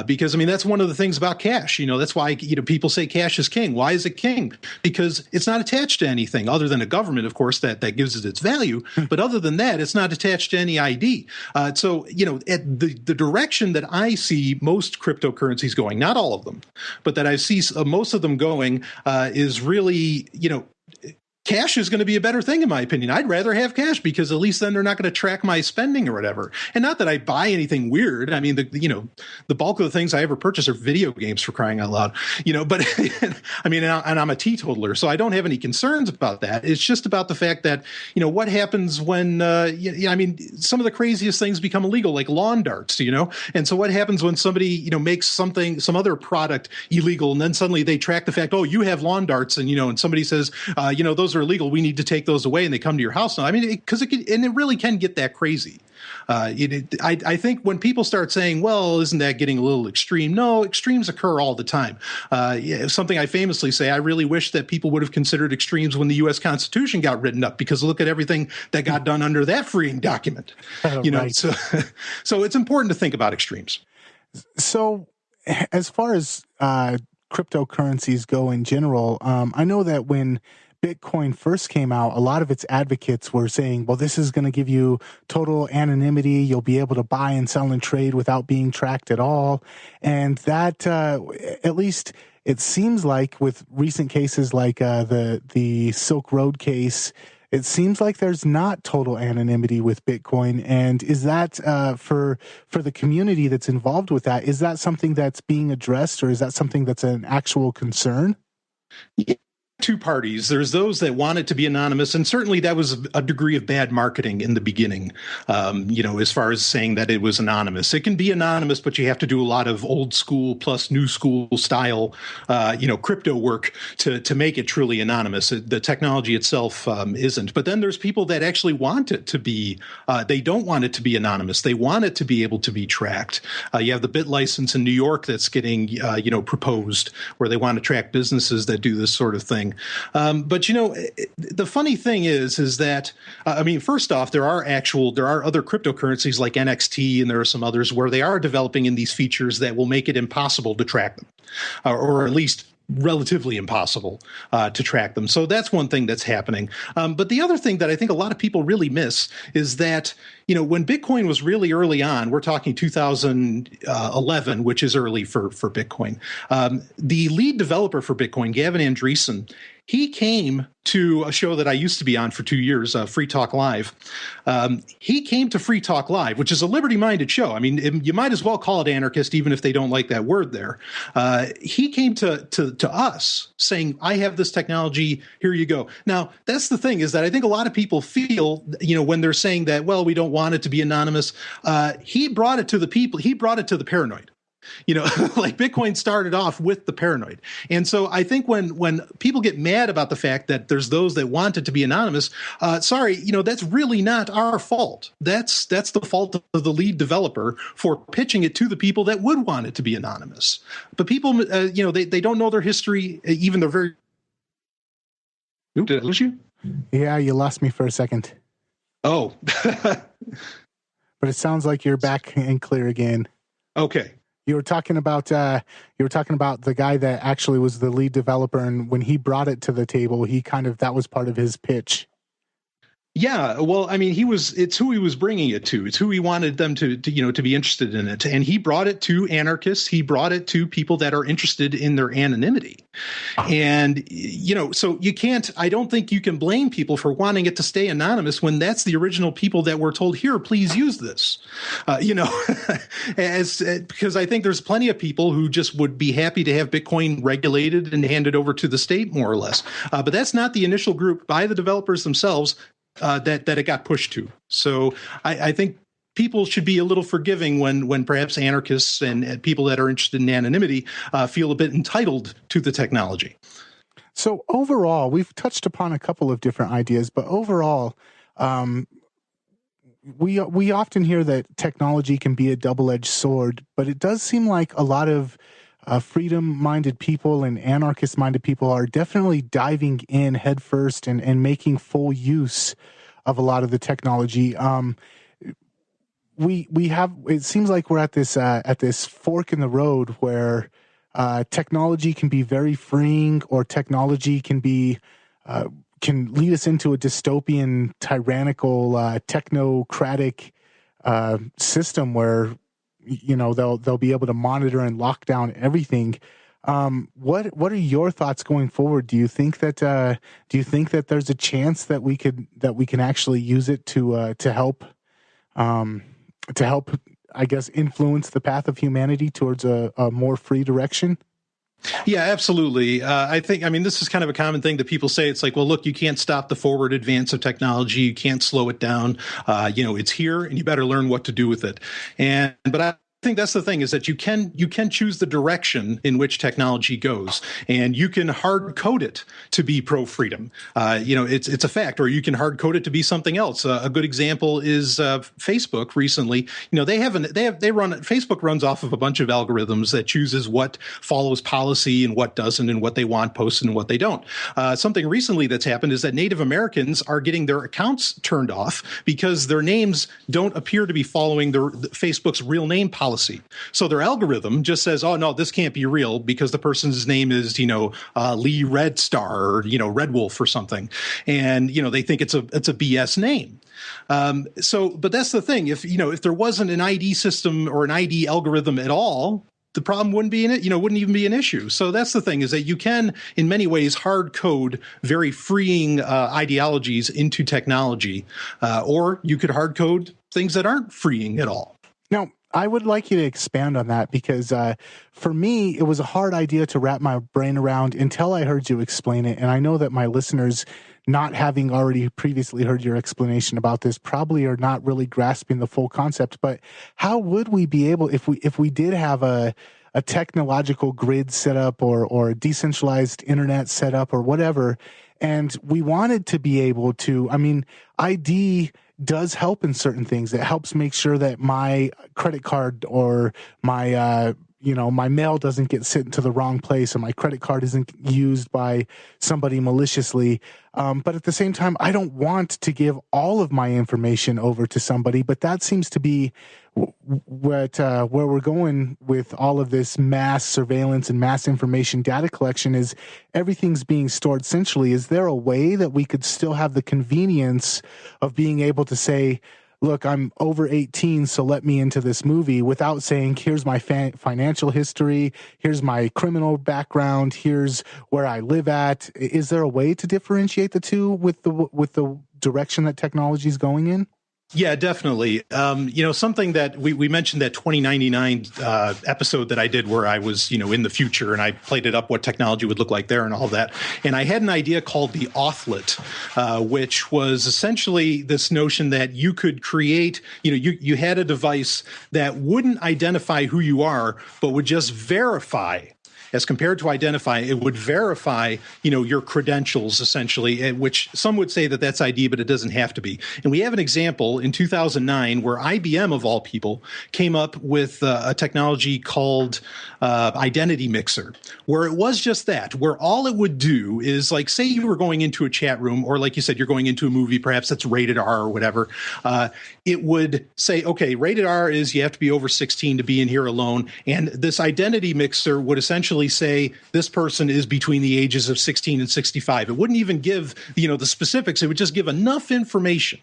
Because, that's one of the things about cash. That's why, people say cash is king. Why is it king? Because it's not attached to anything other than a government, of course, that gives it its value. But other than that, it's not attached to any ID. So, at the direction that I see most cryptocurrencies going, not all of them, but that I see most of them going is really, cash is going to be a better thing, in my opinion. I'd rather have cash because at least then they're not going to track my spending or whatever. And not that I buy anything weird. The bulk of the things I ever purchase are video games, for crying out loud. But and I'm a teetotaler, so I don't have any concerns about that. It's just about the fact that what happens when some of the craziest things become illegal, like lawn darts. And so what happens when somebody makes some other product illegal, and then suddenly they track the fact, oh, you have lawn darts, and somebody says, those are illegal, we need to take those away, and they come to your house now. Because it really can get that crazy. I think when people start saying, well, isn't that getting a little extreme? No, extremes occur all the time. Something I famously say, I really wish that people would have considered extremes when the U.S. Constitution got written up, because look at everything that got done under that freeing document. Right. So it's important to think about extremes. So as far as cryptocurrencies go in general, I know that when Bitcoin first came out, a lot of its advocates were saying, well, this is going to give you total anonymity. You'll be able to buy and sell and trade without being tracked at all. And that, at least it seems like with recent cases like the Silk Road case, it seems like there's not total anonymity with Bitcoin. And is that for the community that's involved with that, is that something that's being addressed, or is that something that's an actual concern? Yeah. Two parties. There's those that want it to be anonymous, and certainly that was a degree of bad marketing in the beginning, as far as saying that it was anonymous. It can be anonymous, but you have to do a lot of old school plus new school style, crypto work to make it truly anonymous. The technology itself isn't. But then there's people that actually want it to be, they don't want it to be anonymous. They want it to be able to be tracked. You have the Bit license in New York that's getting, proposed, where they want to track businesses that do this sort of thing. But the funny thing is that first off, there are other cryptocurrencies like NXT, and there are some others where they are developing in these features that will make it impossible to track them, or at least relatively impossible to track them. So that's one thing that's happening. But the other thing that I think a lot of people really miss is that, when Bitcoin was really early on, we're talking 2011, which is early for Bitcoin. The lead developer for Bitcoin, Gavin Andreessen, he came to a show that I used to be on for 2 years, Free Talk Live. He came to Free Talk Live, which is a liberty-minded show. You might as well call it anarchist, even if they don't like that word there. He came to us saying, I have this technology, here you go. Now, that's the thing, is that I think a lot of people feel, when they're saying that, well, we don't want it to be anonymous, he brought it to the people, he brought it to the paranoid. Like Bitcoin started off with the paranoid. And so I think when people get mad about the fact that there's those that want it to be anonymous, that's really not our fault. That's the fault of the lead developer for pitching it to the people that would want it to be anonymous. But people, they don't know their history, even they're very... Did I lose you? Yeah, you lost me for a second. Oh. But it sounds like you're back and clear again. Okay. You were talking about the guy that actually was the lead developer, and when he brought it to the table, that was part of his pitch. Yeah, well, it's who he was bringing it to. It's who he wanted them to be interested in it. And he brought it to anarchists. He brought it to people that are interested in their anonymity. And, so I don't think you can blame people for wanting it to stay anonymous when that's the original people that were told, here, please use this, because I think there's plenty of people who just would be happy to have Bitcoin regulated and handed over to the state, more or less. But that's not the initial group by the developers themselves that it got pushed to. So I think people should be a little forgiving when perhaps anarchists and people that are interested in anonymity feel a bit entitled to the technology. So overall, we've touched upon a couple of different ideas, but overall, we often hear that technology can be a double-edged sword, but it does seem like a lot of freedom-minded people and anarchist-minded people are definitely diving in headfirst and making full use of a lot of the technology. We have, it seems like we're at this fork in the road where technology can be very freeing, or technology can be can lead us into a dystopian, tyrannical, technocratic system where they'll be able to monitor and lock down everything. What are your thoughts going forward? Do you think that there's a chance that we can actually use it to help, I guess, influence the path of humanity towards a more free direction? Yeah, absolutely. I mean, this is kind of a common thing that people say. It's like, well, look, you can't stop the forward advance of technology. You can't slow it down. It's here, and you better learn what to do with it. But I think that's the thing, is that you can choose the direction in which technology goes, and you can hard code it to be pro freedom. It's a fact, or you can hard code it to be something else. A good example is Facebook. Recently, Facebook runs off of a bunch of algorithms that chooses what follows policy and what doesn't, and what they want posted and what they don't. Something recently that's happened is that Native Americans are getting their accounts turned off because their names don't appear to be following Facebook's real name policy. So their algorithm just says, oh, no, this can't be real because the person's name is, Lee Red Star or, Red Wolf or something. And, they think it's a BS name. But that's the thing. If there wasn't an ID system or an ID algorithm at all, the problem wouldn't even be an issue. So that's the thing, is that you can, in many ways, hard code very freeing ideologies into technology, or you could hard code things that aren't freeing at all. Now, I would like you to expand on that, because for me, it was a hard idea to wrap my brain around until I heard you explain it. And I know that my listeners, not having already previously heard your explanation about this, probably are not really grasping the full concept. But how would we be able, if we did have a technological grid set up, or a decentralized internet set up, or whatever, and we wanted to be able to, ID does help in certain things. It helps make sure that my credit card or my my mail doesn't get sent to the wrong place, or my credit card isn't used by somebody maliciously. But at the same time, I don't want to give all of my information over to somebody. But that seems to be where we're going with all of this mass surveillance and mass information data collection, is everything's being stored centrally. Is there a way that we could still have the convenience of being able to say, look, I'm over 18, so let me into this movie, without saying, here's my financial history, here's my criminal background, here's where I live at? Is there a way to differentiate the two with the direction that technology is going in? Yeah, definitely. Something that we mentioned, that 2099 episode that I did where I was, in the future, and I played it up what technology would look like there and all that. And I had an idea called the authlet, which was essentially this notion that you could create, you had a device that wouldn't identify who you are, but would just verify. As compared to identify, it would verify, your credentials, essentially, which some would say that that's ID, but it doesn't have to be. And we have an example in 2009 where IBM, of all people, came up with a technology called Identity Mixer, where it was just that, where all it would do is, like, say you were going into a chat room, or like you said, you're going into a movie, perhaps that's rated R or whatever. It would say, okay, rated R is you have to be over 16 to be in here alone. And this Identity Mixer would essentially say this person is between the ages of 16 and 65. It wouldn't even give, the specifics. It would just give enough information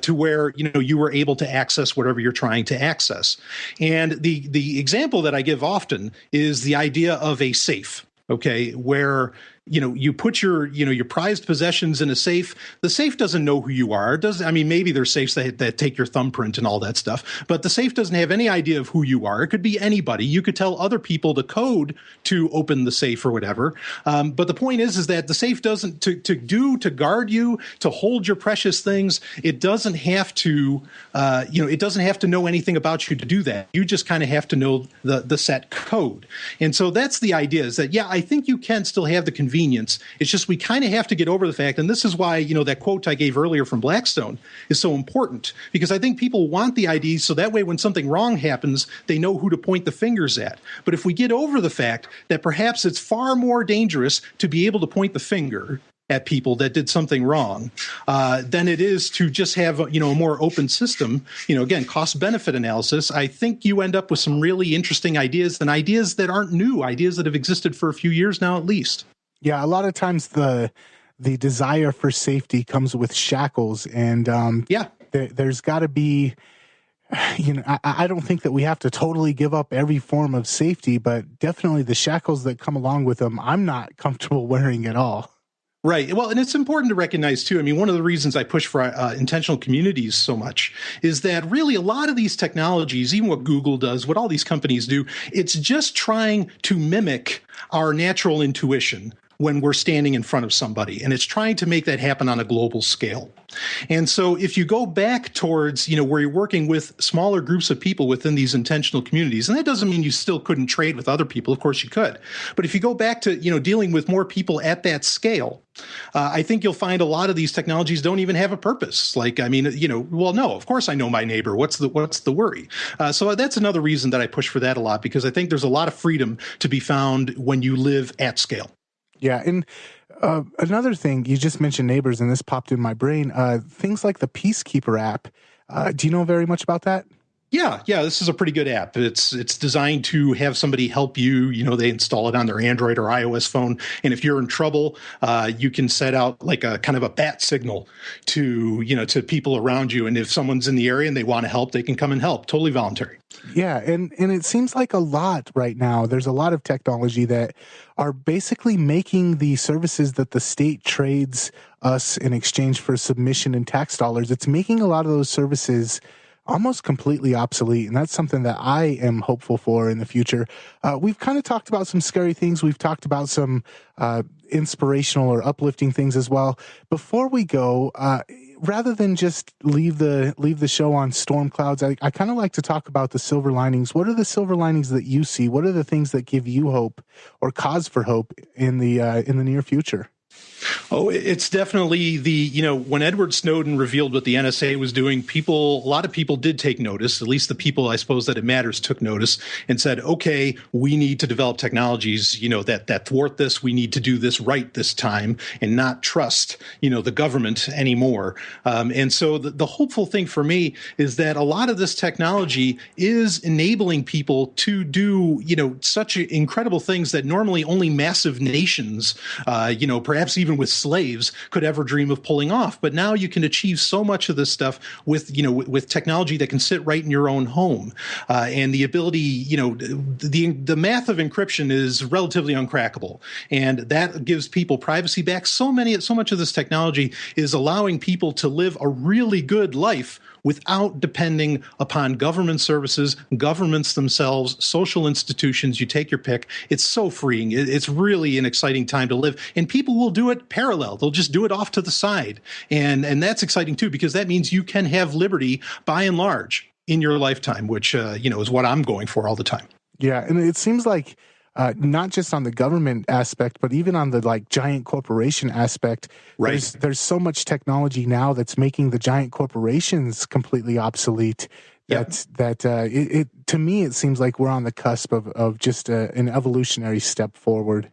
to where, you were able to access whatever you're trying to access. And the example that I give often is the idea of a safe, okay, where you put your prized possessions in a safe. The safe doesn't know who you are. Maybe there's safes that take your thumbprint and all that stuff, but the safe doesn't have any idea of who you are. It could be anybody. You could tell other people the code to open the safe or whatever. But the point is that the safe doesn't to guard you, to hold your precious things. It doesn't have to, it doesn't have to know anything about you to do that. You just kind of have to know the set code. And so that's the idea, is that, yeah, I think you can still have the convenience convenience. It's just we kind of have to get over the fact, and this is why, that quote I gave earlier from Blackstone is so important, because I think people want the ID so that way when something wrong happens, they know who to point the fingers at. But if we get over the fact that perhaps it's far more dangerous to be able to point the finger at people that did something wrong, than it is to just have a more open system. Again, cost-benefit analysis. I think you end up with some really interesting ideas, and ideas that aren't new, ideas that have existed for a few years now at least. Yeah, a lot of times the desire for safety comes with shackles, and there's got to be. I don't think that we have to totally give up every form of safety, but definitely the shackles that come along with them, I'm not comfortable wearing at all. Right. Well, and it's important to recognize, too, one of the reasons I push for intentional communities so much is that really a lot of these technologies, even what Google does, what all these companies do, it's just trying to mimic our natural intuition when we're standing in front of somebody. And it's trying to make that happen on a global scale. And so if you go back towards, where you're working with smaller groups of people within these intentional communities, and that doesn't mean you still couldn't trade with other people. Of course you could. But if you go back to, dealing with more people at that scale, I think you'll find a lot of these technologies don't even have a purpose. No, of course I know my neighbor. What's the worry? So that's another reason that I push for that a lot, because I think there's a lot of freedom to be found when you live at scale. Yeah, and another thing, you just mentioned neighbors, and this popped in my brain, things like the Peacekeeper app. Do you know very much about that? Yeah, this is a pretty good app. It's designed to have somebody help you. They install it on their Android or iOS phone, and if you're in trouble, you can set out like a kind of a bat signal to people around you. And if someone's in the area and they want to help, they can come and help. Totally voluntary. Yeah, and it seems like a lot right now. There's a lot of technology that are basically making the services that the state trades us in exchange for submission and tax dollars. It's making a lot of those services almost completely obsolete, and that's something that I am hopeful for in the future. We've kind of talked about some scary things. We've talked about some inspirational or uplifting things as well. Before we go, rather than just leave the show on storm clouds, I kind of like to talk about the silver linings. What are the silver linings that you see? What are the things that give you hope or cause for hope in the near future? Oh, it's definitely when Edward Snowden revealed what the NSA was doing, a lot of people did take notice. At least the people, I suppose, that it matters took notice and said, okay, we need to develop technologies, that thwart this. We need to do this right this time and not trust, the government anymore. And so the hopeful thing for me is that a lot of this technology is enabling people to do, such incredible things that normally only massive nations, perhaps even with slaves could ever dream of pulling off. But now you can achieve so much of this stuff with technology that can sit right in your own home. And the ability, the math of encryption is relatively uncrackable. And that gives people privacy back. So much of this technology is allowing people to live a really good life without depending upon government services, governments themselves, social institutions, you take your pick. It's so freeing. It's really an exciting time to live. And people will do it parallel. They'll just do it off to the side. And that's exciting too, because that means you can have liberty by and large in your lifetime, which, is what I'm going for all the time. Yeah. And it seems like not just on the government aspect, but even on the giant corporation aspect, right. There's so much technology now that's making the giant corporations completely obsolete. That to me, it seems like we're on the cusp of just an evolutionary step forward.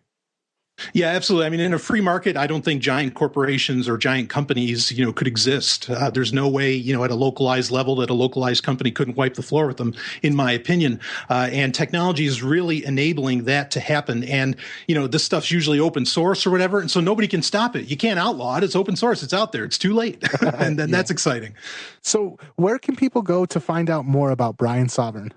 Yeah, absolutely. In a free market, I don't think giant corporations or giant companies, could exist. There's no way, at a localized level that a localized company couldn't wipe the floor with them, in my opinion. And technology is really enabling that to happen. And, this stuff's usually open source or whatever. And so nobody can stop it. You can't outlaw it. It's open source. It's out there. It's too late. And then that's exciting. So where can people go to find out more about Brian Sovryn?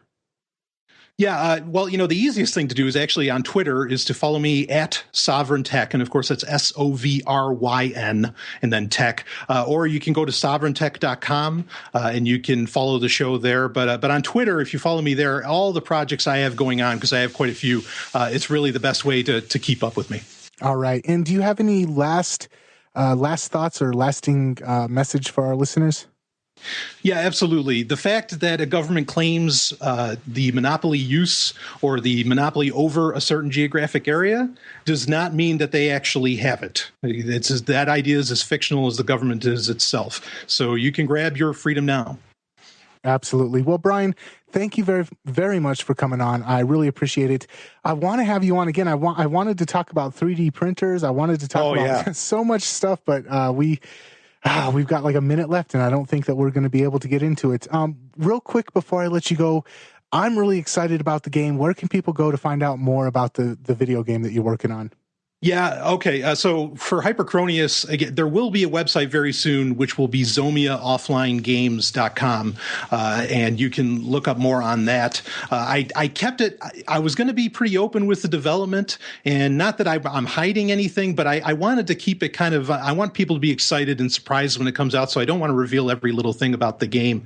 Yeah, the easiest thing to do is actually on Twitter is to follow me at Sovryn Tech. And of course, that's SOVRYN and then tech. Or you can go to sovryntech.com and you can follow the show there. But on Twitter, if you follow me there, all the projects I have going on, because I have quite a few, it's really the best way to keep up with me. All right. And do you have any last thoughts or lasting message for our listeners? Yeah, absolutely. The fact that a government claims the monopoly use or the monopoly over a certain geographic area does not mean that they actually have it. That idea is as fictional as the government is itself. So you can grab your freedom now. Absolutely. Well, Brian, thank you very, very much for coming on. I really appreciate it. I want to have you on again. I wanted to talk about 3D printers. I wanted to talk about so much stuff, but we've got like a minute left, and I don't think that we're going to be able to get into it. Real quick before I let you go, I'm really excited about the game. Where can people go to find out more about the video game that you're working on? Yeah, okay. So for Hyperchronius, again, there will be a website very soon, which will be zomiaofflinegames.com, and you can look up more on that. I kept it. I was going to be pretty open with the development, and not that I'm hiding anything, but I wanted to keep it kind of, I want people to be excited and surprised when it comes out, so I don't want to reveal every little thing about the game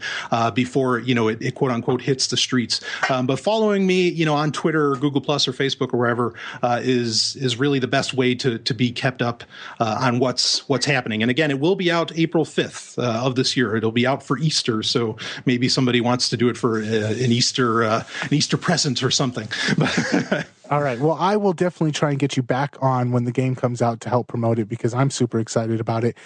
before, it quote unquote hits the streets. But following me, on Twitter or Google Plus or Facebook or wherever is really the best way to be kept up on what's happening. And again, it will be out April 5th of this year. It'll be out for Easter, so maybe somebody wants to do it for an Easter present or something. All right. Well, I will definitely try and get you back on when the game comes out to help promote it, because I'm super excited about it.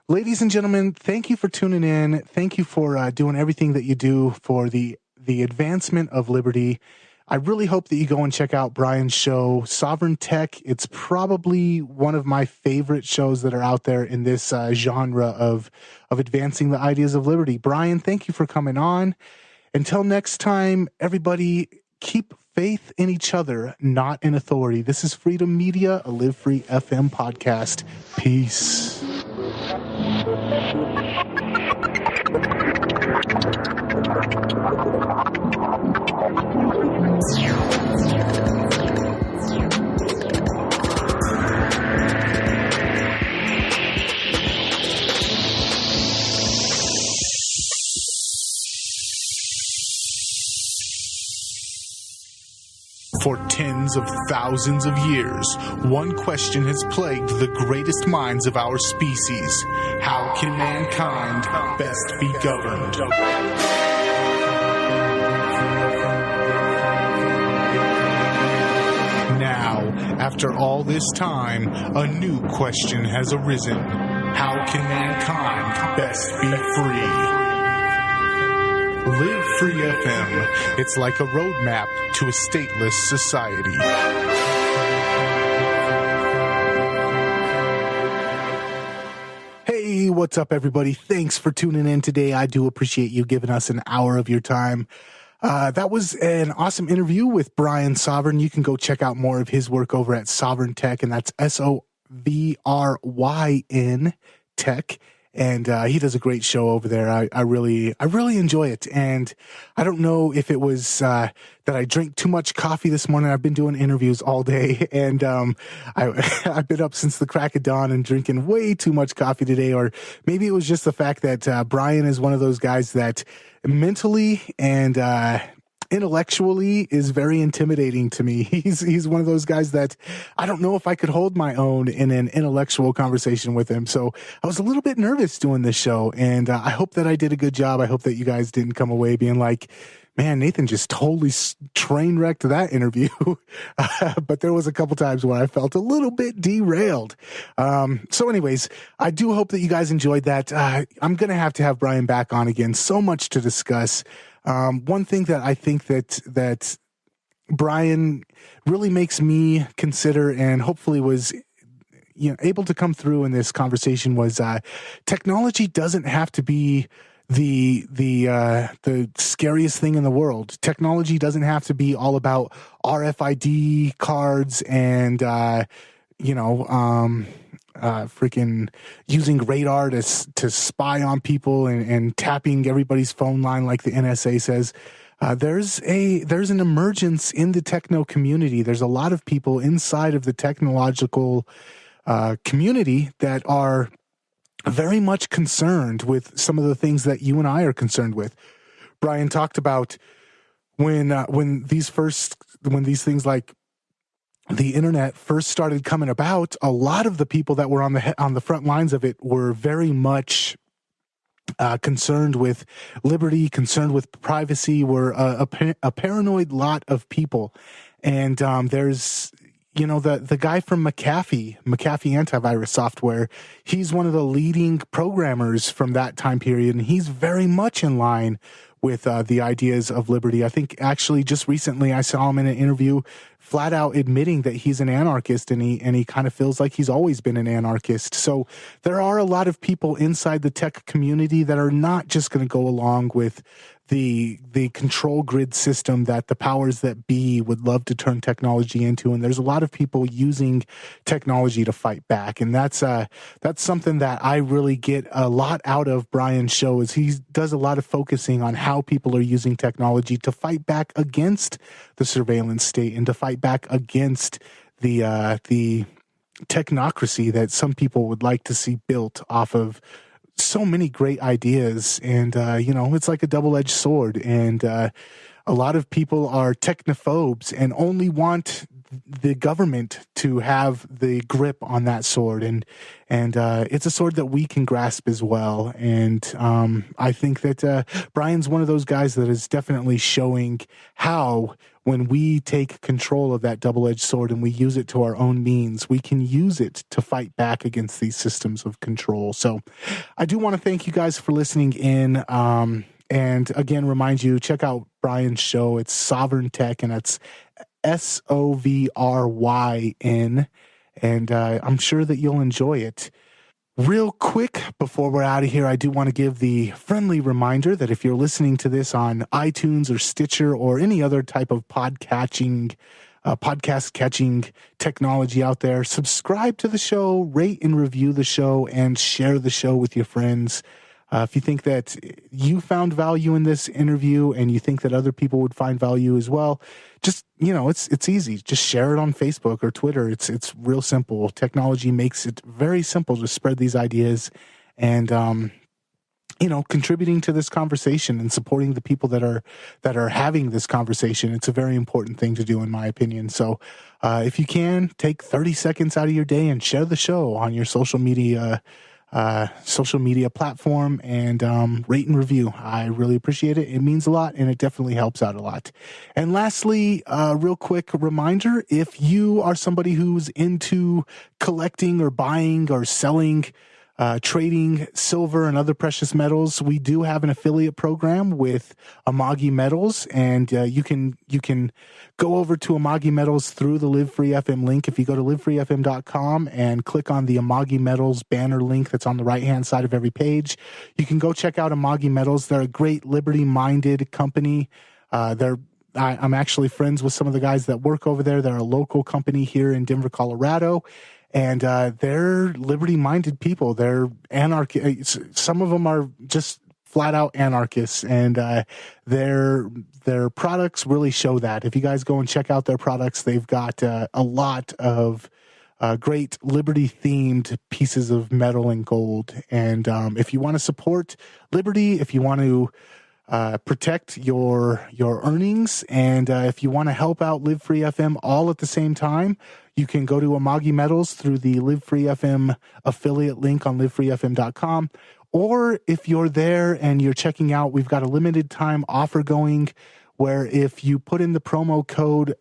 Ladies and gentlemen, thank you for tuning in. Thank you for doing everything that you do for the advancement of liberty. I really hope that you go and check out Brian's show, Sovryn Tech. It's probably one of my favorite shows that are out there in this genre of advancing the ideas of liberty. Brian, thank you for coming on. Until next time, everybody, keep faith in each other, not in authority. This is Freedom Media, a LiveFree FM podcast. Peace. For tens of thousands of years, one question has plagued the greatest minds of our species. How can mankind best be governed? Now, after all this time, a new question has arisen. How can mankind best be free? LiveFree FM. It's like a roadmap to a stateless society. Hey, what's up, everybody? Thanks for tuning in today. I do appreciate you giving us an hour of your time. That was an awesome interview with Brian Sovryn. You can go check out more of his work over at Sovryn Tech, and that's Sovryn Tech. And he does a great show over there. I really enjoy it. And I don't know if it was that I drank too much coffee this morning. I've been doing interviews all day, and I've been up since the crack of dawn and drinking way too much coffee today. Or maybe it was just the fact that Brian is one of those guys that mentally and intellectually is very intimidating to me. He's one of those guys that I don't know if I could hold my own in an intellectual conversation with him. So I was a little bit nervous doing this show, and I hope that I did a good job. I hope that you guys didn't come away being like, man, Nathan just totally train wrecked that interview. But there was a couple times where I felt a little bit derailed. So anyways, I do hope that you guys enjoyed that. I'm going to have Brian back on again. So much to discuss. One thing that I think that Brian really makes me consider, and hopefully was able to come through in this conversation, was technology doesn't have to be the scariest thing in the world. Technology doesn't have to be all about RFID cards and freaking using radar to spy on people and tapping everybody's phone line like the NSA says. There's an emergence in the techno community. There's a lot of people inside of the technological community that are very much concerned with some of the things that you and I are concerned with. Brian talked about when these things like the internet first started coming about, a lot of the people that were on the front lines of it were very much concerned with liberty, concerned with privacy. We're a paranoid lot of people. And there's, the guy from McAfee Antivirus Software, he's one of the leading programmers from that time period, and he's very much in line with the ideas of liberty. I think actually just recently I saw him in an interview flat out admitting that he's an anarchist, and he kind of feels like he's always been an anarchist. So there are a lot of people inside the tech community that are not just going to go along with the control grid system that the powers that be would love to turn technology into. And there's a lot of people using technology to fight back. And that's something that I really get a lot out of Brian's show, is he does a lot of focusing on how people are using technology to fight back against the surveillance state and to fight back against the technocracy that some people would like to see built off of so many great ideas. And, it's like a double-edged sword. And a lot of people are technophobes and only want the government to have the grip on that sword. And it's a sword that we can grasp as well. And I think that Brian's one of those guys that is definitely showing how, when we take control of that double-edged sword and we use it to our own means, we can use it to fight back against these systems of control. So I do want to thank you guys for listening in. And again, remind you, check out Brian's show. It's Sovryn Tech, and it's SOVRYN. And I'm sure that you'll enjoy it. Real quick, before we're out of here, I do want to give the friendly reminder that if you're listening to this on iTunes or Stitcher or any other type of podcast catching technology out there, subscribe to the show, rate and review the show, and share the show with your friends. If you think that you found value in this interview and you think that other people would find value as well, just, it's easy. Just share it on Facebook or Twitter. It's real simple. Technology makes it very simple to spread these ideas and, contributing to this conversation and supporting the people that are having this conversation. It's a very important thing to do, in my opinion. So, if you can, take 30 seconds out of your day and share the show on your social media platform and rate and review. I really appreciate it. It means a lot, and it definitely helps out a lot. And lastly, real quick reminder, if you are somebody who's into collecting or buying or selling, trading silver and other precious metals, we do have an affiliate program with Amagi Metals, and you can go over to Amagi Metals through the LiveFree FM link. If you go to LiveFreeFM.com and click on the Amagi Metals banner link that's on the right-hand side of every page, you can go check out Amagi Metals. They're a great liberty-minded company. I'm actually friends with some of the guys that work over there. They're a local company here in Denver, Colorado. And they're liberty-minded people. They're anarchists. Some of them are just flat-out anarchists, and their products really show that. If you guys go and check out their products, they've got a lot of great liberty-themed pieces of metal and gold. And if you want to support liberty, if you want to protect your earnings, and if you want to help out LiveFree FM all at the same time, you can go to Amagi Metals through the LiveFree FM affiliate link on LiveFreeFM.com. Or if you're there and you're checking out, we've got a limited time offer going where if you put in the promo code,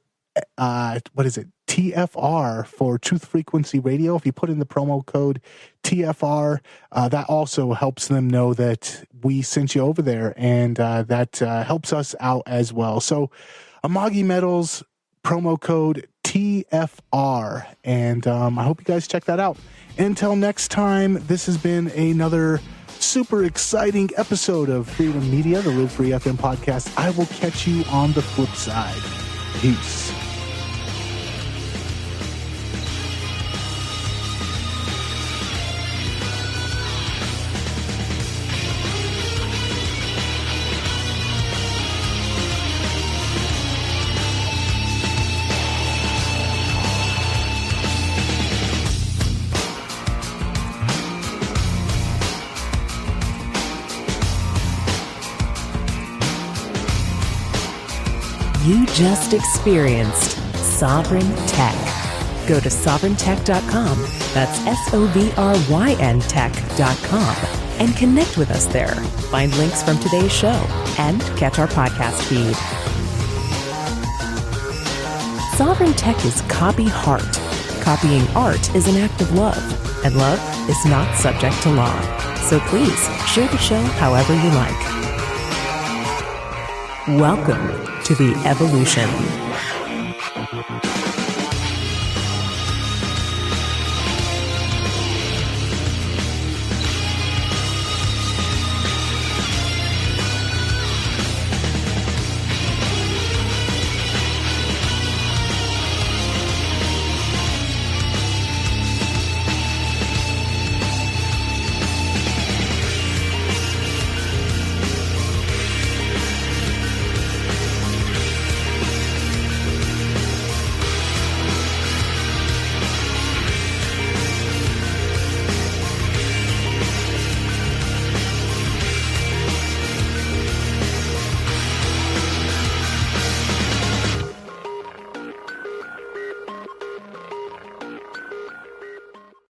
TFR for Truth Frequency Radio, if you put in the promo code TFR, that also helps them know that we sent you over there, and that helps us out as well. So Amagi Metals, promo code TFR, and I hope you guys check that out. Until next time, this has been another super exciting episode of Freedom Media, the Live Free FM podcast. I will catch you on the flip side. Peace. You just experienced Sovryn Tech. Go to sovryntech.com. That's SOVRYN tech.com and connect with us there. Find links from today's show and catch our podcast feed. Sovryn Tech is copy heart. Copying art is an act of love, and love is not subject to law. So please share the show however you like. Welcome to the evolution.